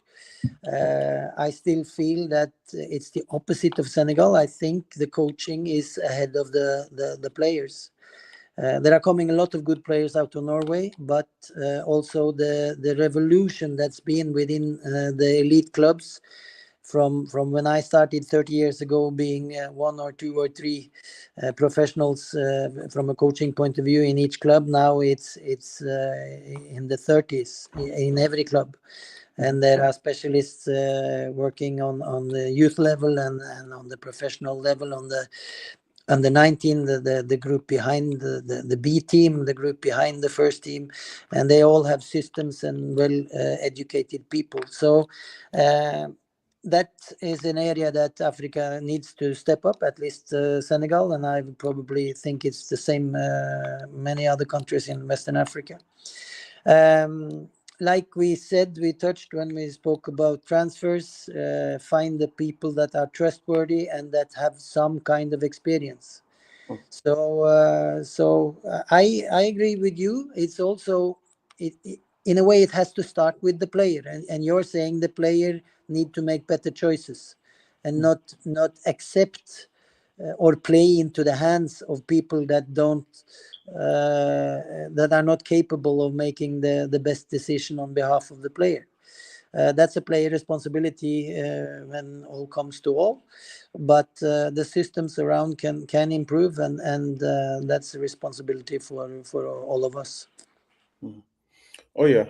I still feel that it's the opposite of Senegal. I think the coaching is ahead of the players. There are coming a lot of good players out of Norway, but also the revolution that's been within the elite clubs from when I started 30 years ago, being one or two or three professionals from a coaching point of view in each club. Now it's in the 30s in every club. And there are specialists working on the youth level and on the professional level, on the 19, the group behind the B team, the group behind the first team, and they all have systems and well educated people. So that is an area that Africa needs to step up, at least Senegal, and I probably think it's the same many other countries in Western Africa. Like we said, we touched when we spoke about transfers, find the people that are trustworthy and that have some kind of experience. So I agree with you. It's also, in a way, it has to start with the player. And you're saying the player need to make better choices and not accept or play into the hands of people that don't that are not capable of making the best decision on behalf of the player. That's a player responsibility when all comes to all, but the systems around can improve, and that's a responsibility for all of us. Oh yeah.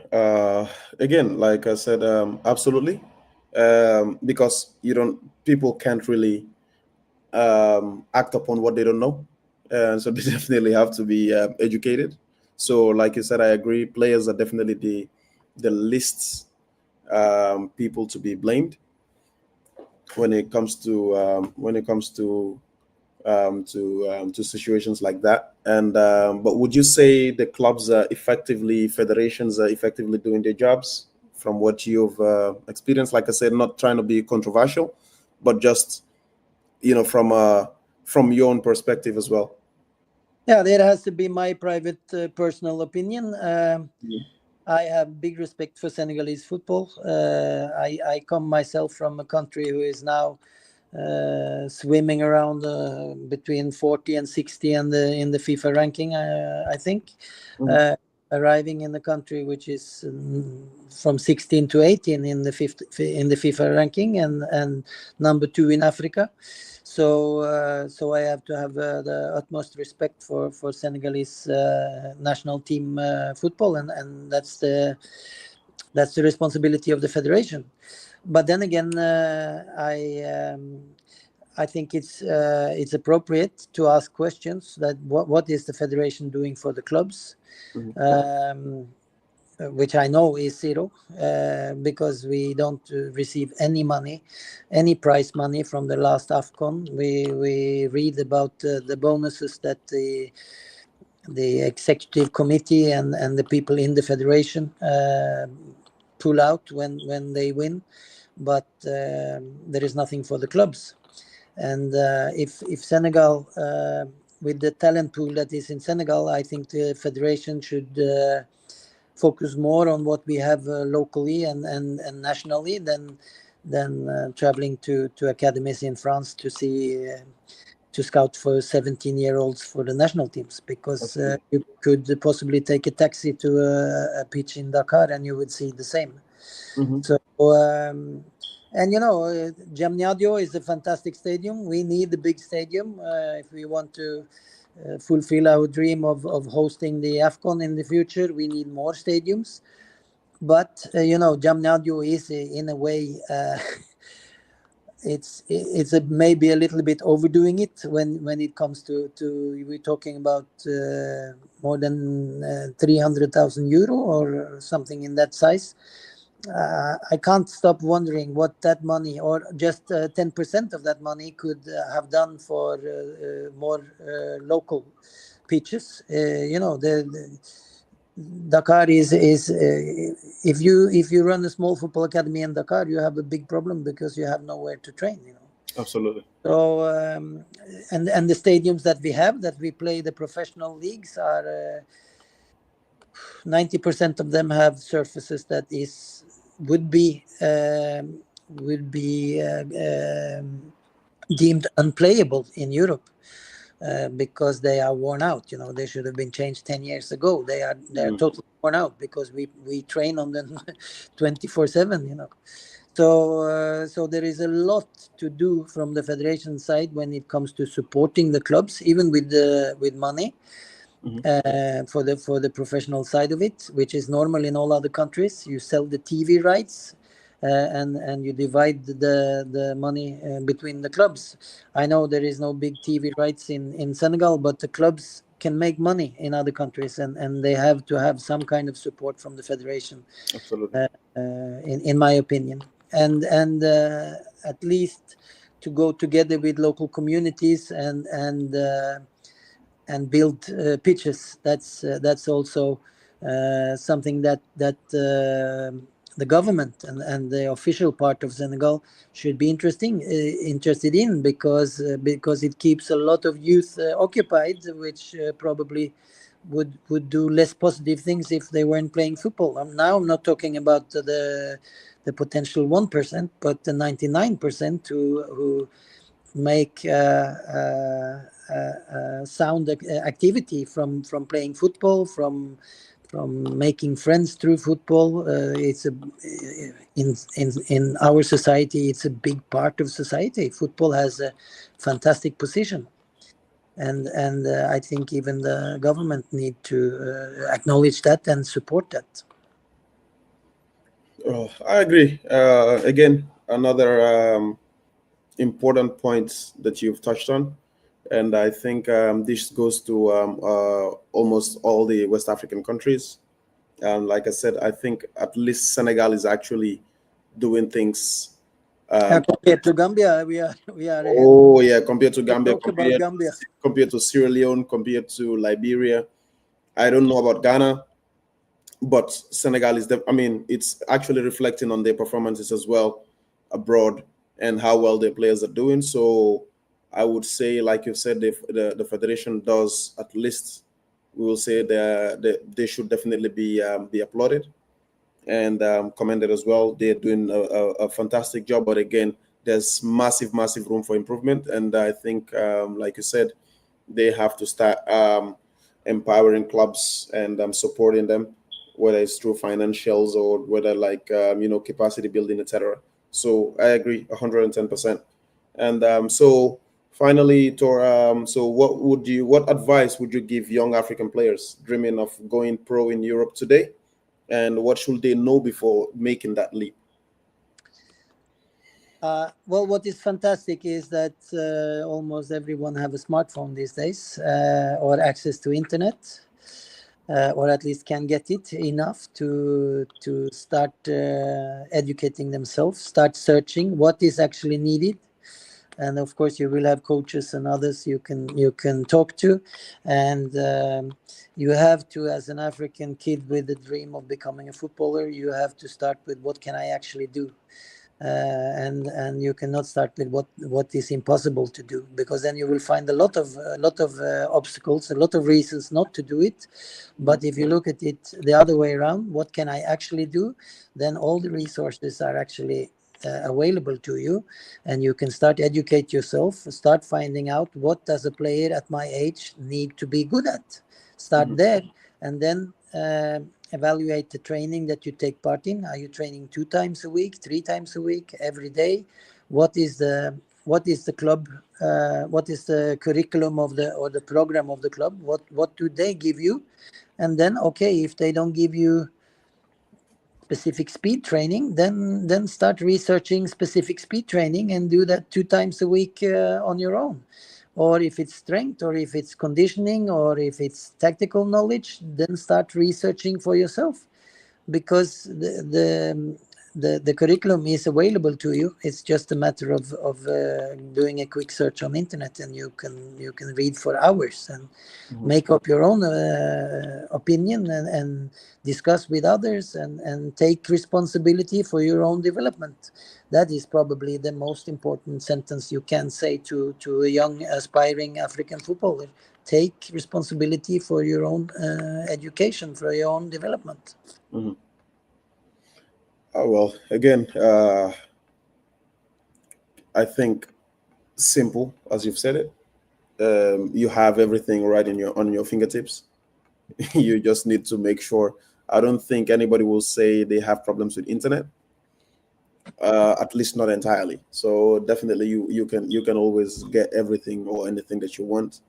Again, like I said, absolutely. Because people can't really act upon what they don't know, so they definitely have to be educated. So, like you said, I agree. Players are definitely the least people to be blamed when it comes to situations like that. And but would you say the clubs are federations are effectively doing their jobs from what you've experienced? Like I said, not trying to be controversial, but just from your own perspective as well. Yeah, there has to be my private personal opinion. I have big respect for Senegalese football. I come myself from a country who is now swimming around between 40 and 60 in the FIFA ranking, I think. Arriving in the country which is from 16 to 18 in the FIFA ranking, and number 2 in Africa. So I have to have the utmost respect for Senegalese national team football, and that's the responsibility of the federation. But then again, I think it's appropriate to ask questions that what is the federation doing for the clubs, which I know is zero, because we don't receive any money, any prize money from the last AFCON. We read about the bonuses that the executive committee and the people in the federation pull out when they win, but there is nothing for the clubs. And if Senegal, with the talent pool that is in Senegal, I think the federation should focus more on what we have locally and nationally than traveling to academies in France to see to scout for 17-year-olds for the national teams, because you could possibly take a taxi to a pitch in Dakar and you would see the same. Mm-hmm. So and Jamniadio is a fantastic stadium. We need a big stadium if we want to fulfill our dream of hosting the AFCON in the future. We need more stadiums. But Jamniadio is in a way it's maybe a little bit overdoing it when it comes to we're talking about more than 300,000 euro or something in that size. I can't stop wondering what that money, or just 10% of that money, could have done for more local pitches. Dakar is if you run a small football academy in Dakar, you have a big problem because you have nowhere to train. Absolutely. So and the stadiums that we play the professional leagues are 90% of them have surfaces that would be deemed unplayable in Europe. Because they are worn out. They should have been changed 10 years ago. They're totally worn out because we train on them 24/7. So there is a lot to do from the federation side when it comes to supporting the clubs, even with money. For the professional side of it, which is normal in all other countries. You sell the TV rights. And you divide the money between the clubs. I know there is no big TV rights in Senegal, but the clubs can make money in other countries, and they have to have some kind of support from the federation. Absolutely. In my opinion, and at least to go together with local communities and build pitches. That's also something that the government and the official part of Senegal should be interested in, because it keeps a lot of youth occupied, which probably would do less positive things if they weren't playing football. Now I'm not talking about the potential 1%, but the 99% who make sound activity from playing football, from making friends through football. It's in our society, it's a big part of society. Football has a fantastic position, and I think even the government need to acknowledge that and support that. Oh, I agree. Again, another important point that you've touched on. And I think this goes to almost all the West African countries. And like I said, I think at least Senegal is actually doing things. Compared to Gambia, we are ahead. Oh yeah, compared to Gambia, Talk about Gambia. compared to Sierra Leone, compared to Liberia. I don't know about Ghana, but Senegal is it's actually reflecting on their performances as well abroad and how well their players are doing. So I would say, like you said, the federation does, at least we will say they should definitely be applauded and commended as well. They're doing a fantastic job, but again, there's massive room for improvement. And I think, like you said, they have to start empowering clubs and supporting them, whether it's through financials or whether capacity building, etc. So I agree 110%. And so finally, Tor, so what advice would you give young African players dreaming of going pro in Europe today, and what should they know before making that leap? Well, what is fantastic is that almost everyone have a smartphone these days, or access to internet, or at least can get it enough to start educating themselves, start searching what is actually needed. and of course you will have coaches and others you can talk to, and you have to, as an African kid with the dream of becoming a footballer, you have to start with what can I actually do. And you cannot start with what is impossible to do, because then you will find a lot of obstacles, a lot of reasons not to do it. But if you look at it the other way around, what can I actually do, then all the resources are actually available to you, and you can start educate yourself, start finding out what does a player at my age need to be good at, start there, and then evaluate the training that you take part in. Are you training 2 times a week, 3 times a week, every day? What is the club? What is the curriculum of the program of the club? What do they give you? And then, okay, if they don't give you specific speed training, then start researching specific speed training and do that 2 times a week on your own. Or if it's strength, or if it's conditioning, or if it's tactical knowledge, then start researching for yourself, because the curriculum is available to you. It's just a matter of doing a quick search on internet, and you can read for hours and make up your own opinion, and discuss with others, and take responsibility for your own development. That is probably the most important sentence you can say to a young aspiring African footballer. Take responsibility for your own education, for your own development. Oh, well, again, I think simple, as you've said it. You have everything right on your fingertips. You just need to make sure. I don't think anybody will say they have problems with internet, at least not entirely. So definitely, you can always get everything or anything that you want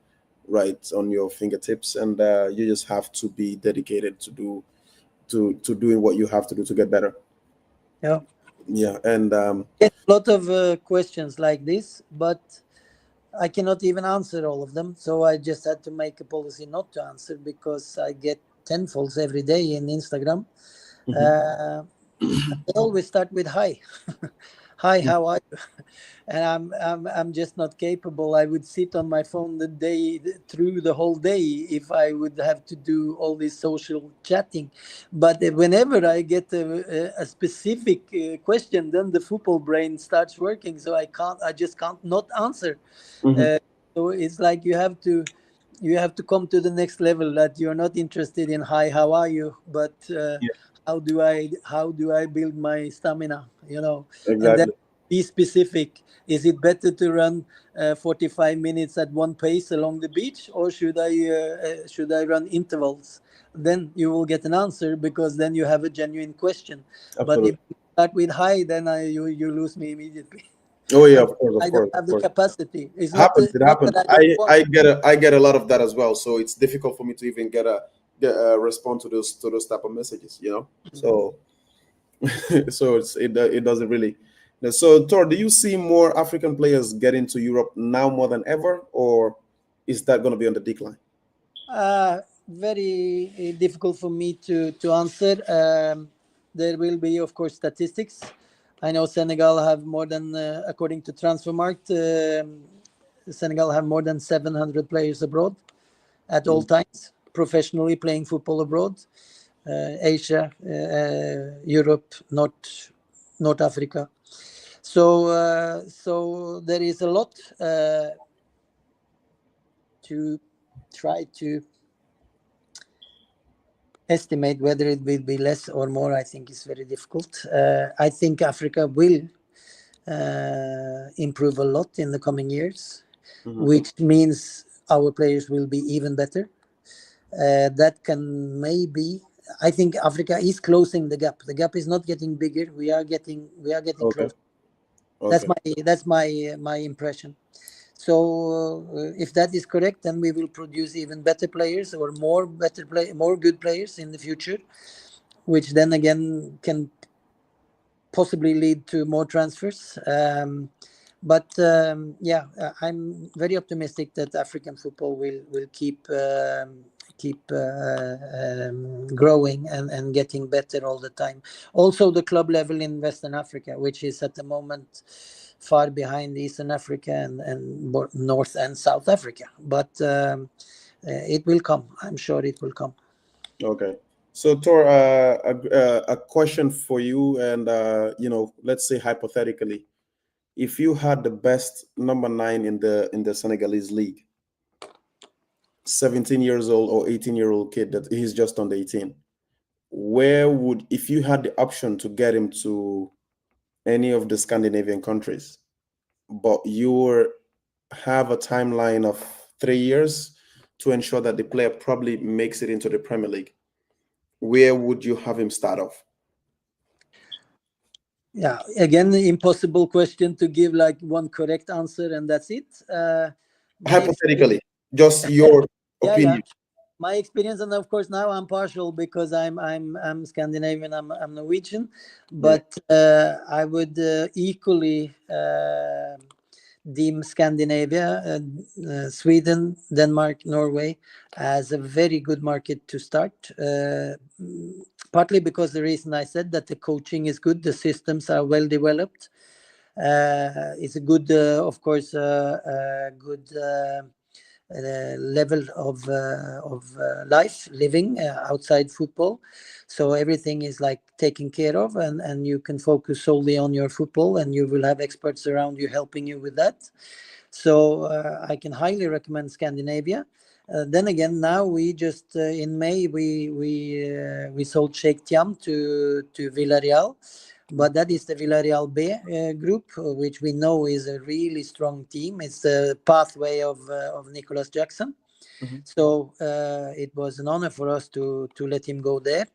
right on your fingertips, and you just have to be dedicated to doing what you have to do to get better. Yeah. Yeah, and Get a lot of questions like this, but I cannot even answer all of them. So I just had to make a policy not to answer, because I get tenfolds every day in Instagram. They always start with hi. Hi, how are you? And I'm just not capable. I would sit on my phone through the whole day if I would have to do all this social chatting. But whenever I get a specific question, then the football brain starts working. So I just can't not answer. So it's like you have to come to the next level, that you're not interested in hi, how are you, but yeah, how do I build my stamina, and then exactly. be specific. Is it better to run 45 minutes at one pace along the beach, or should I run intervals? Then you will get an answer, because then you have a genuine question. But if Absolutely. you start with hi, then you lose me immediately. Oh yeah, And of course, of I don't course, of have the course. capacity. It's not Happens. It not that happens. I don't want. I get a lot of that as well. So it's difficult for me to even get a response to those type of messages. So so it doesn't really. So Tor, do you see more African players getting to Europe now more than ever, or is that going to be on the decline? Very difficult for me to answer. There will be, of course, statistics. I know Senegal have more than, according to Transfermarkt, Senegal have more than 700 players abroad at all times, professionally playing football abroad. Asia, Europe, North Africa. So there is a lot to try to estimate. Whether it will be less or more, I think is very difficult. I think Africa will improve a lot in the coming years, which means our players will be even better. That can maybe. I think Africa is closing the gap. The gap is not getting bigger. We are getting Okay. close. Okay. That's my impression. So if that is correct, then we will produce even better players, or more good players in the future, which then again can possibly lead to more transfers. But I'm very optimistic that African football will keep growing and getting better all the time. Also, the club level in Western Africa, which is at the moment far behind Eastern Africa and North and South Africa. But it will come. I'm sure it will come. Okay. So, Tor, a question for you, and let's say hypothetically, if you had the best number 9 in the Senegalese league, 17 years old or 18-year-old kid that he's just under 18, if you had the option to get him to any of the Scandinavian countries, but you have a timeline of 3 years to ensure that the player probably makes it into the Premier League, where would you have him start off? Yeah, again, impossible question to give like one correct answer and that's it. Hypothetically, just your yeah, opinion. my experience, and of course now I'm partial because I'm Scandinavian, I'm Norwegian, but I would equally deem Scandinavia, Sweden, Denmark, Norway as a very good market to start. Partly because the reason I said that the coaching is good, the systems are well developed. It's a good, of course, good level of life living outside football. So everything is like taken care of, and you can focus solely on your football, and you will have experts around you helping you with that. So I can highly recommend Scandinavia. Then again, now we just in May we sold Sheikh Tiam to Villarreal, but that is the Villarreal B group, which we know is a really strong team. It's the pathway of Nicholas Jackson. Mm-hmm. So it was an honor for us to let him go there.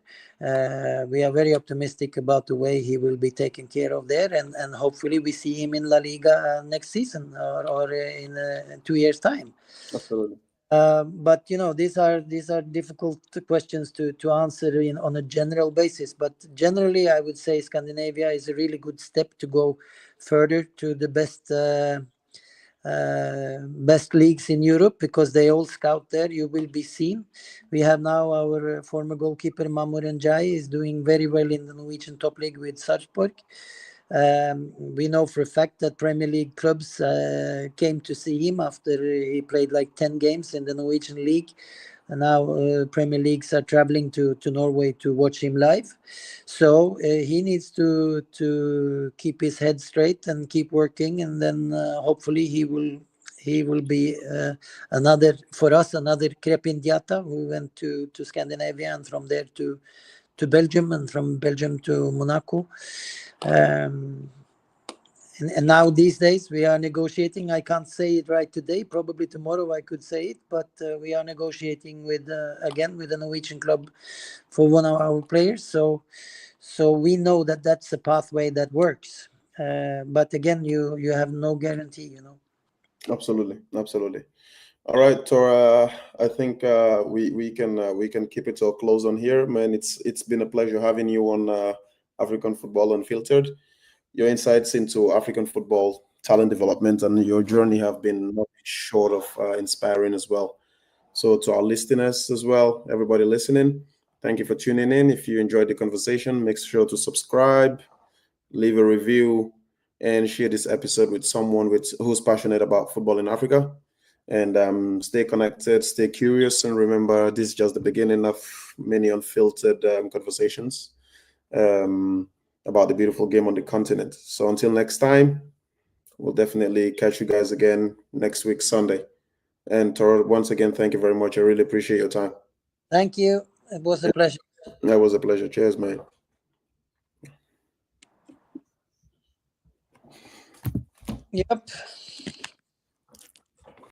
We are very optimistic about the way he will be taken care of there, and hopefully we see him in La Liga next season or in 2 years' time. Absolutely. But these are difficult questions to answer on a general basis. But generally, I would say Scandinavia is a really good step to go further to the best leagues in Europe, because they all scout there. You will be seen. We have now our former goalkeeper Mamur Njai is doing very well in the Norwegian top league with Sarpsborg. We know for a fact that Premier League clubs came to see him after he played like 10 games in the Norwegian league. And now Premier Leagues are traveling to Norway to watch him live. So he needs to keep his head straight and keep working, and then hopefully he will be another Crepin Diatta, who went to Scandinavia and from there to Belgium, and from Belgium to Monaco. And now these days we are negotiating. I can't say it right today. Probably tomorrow I could say it, but we are negotiating with a Norwegian club for one of our players. So we know that that's a pathway that works. But again, you have no guarantee. Absolutely. All right, Tora. I think we can keep it to a close on here, man. It's been a pleasure having you on African Football Unfiltered. Your insights into African football talent development and your journey have been not short of inspiring as well. So to our listeners as well, everybody listening, thank you for tuning in. If you enjoyed the conversation, make sure to subscribe, leave a review, and share this episode with someone who's passionate about football in Africa. And stay connected, stay curious, and remember, this is just the beginning of many unfiltered conversations about the beautiful game on the continent. So until next time, we'll definitely catch you guys again next week, Sunday. And Toro, once again, thank you very much. I really appreciate your time. Thank you. It was a pleasure. That was a pleasure. Cheers, mate. Yep.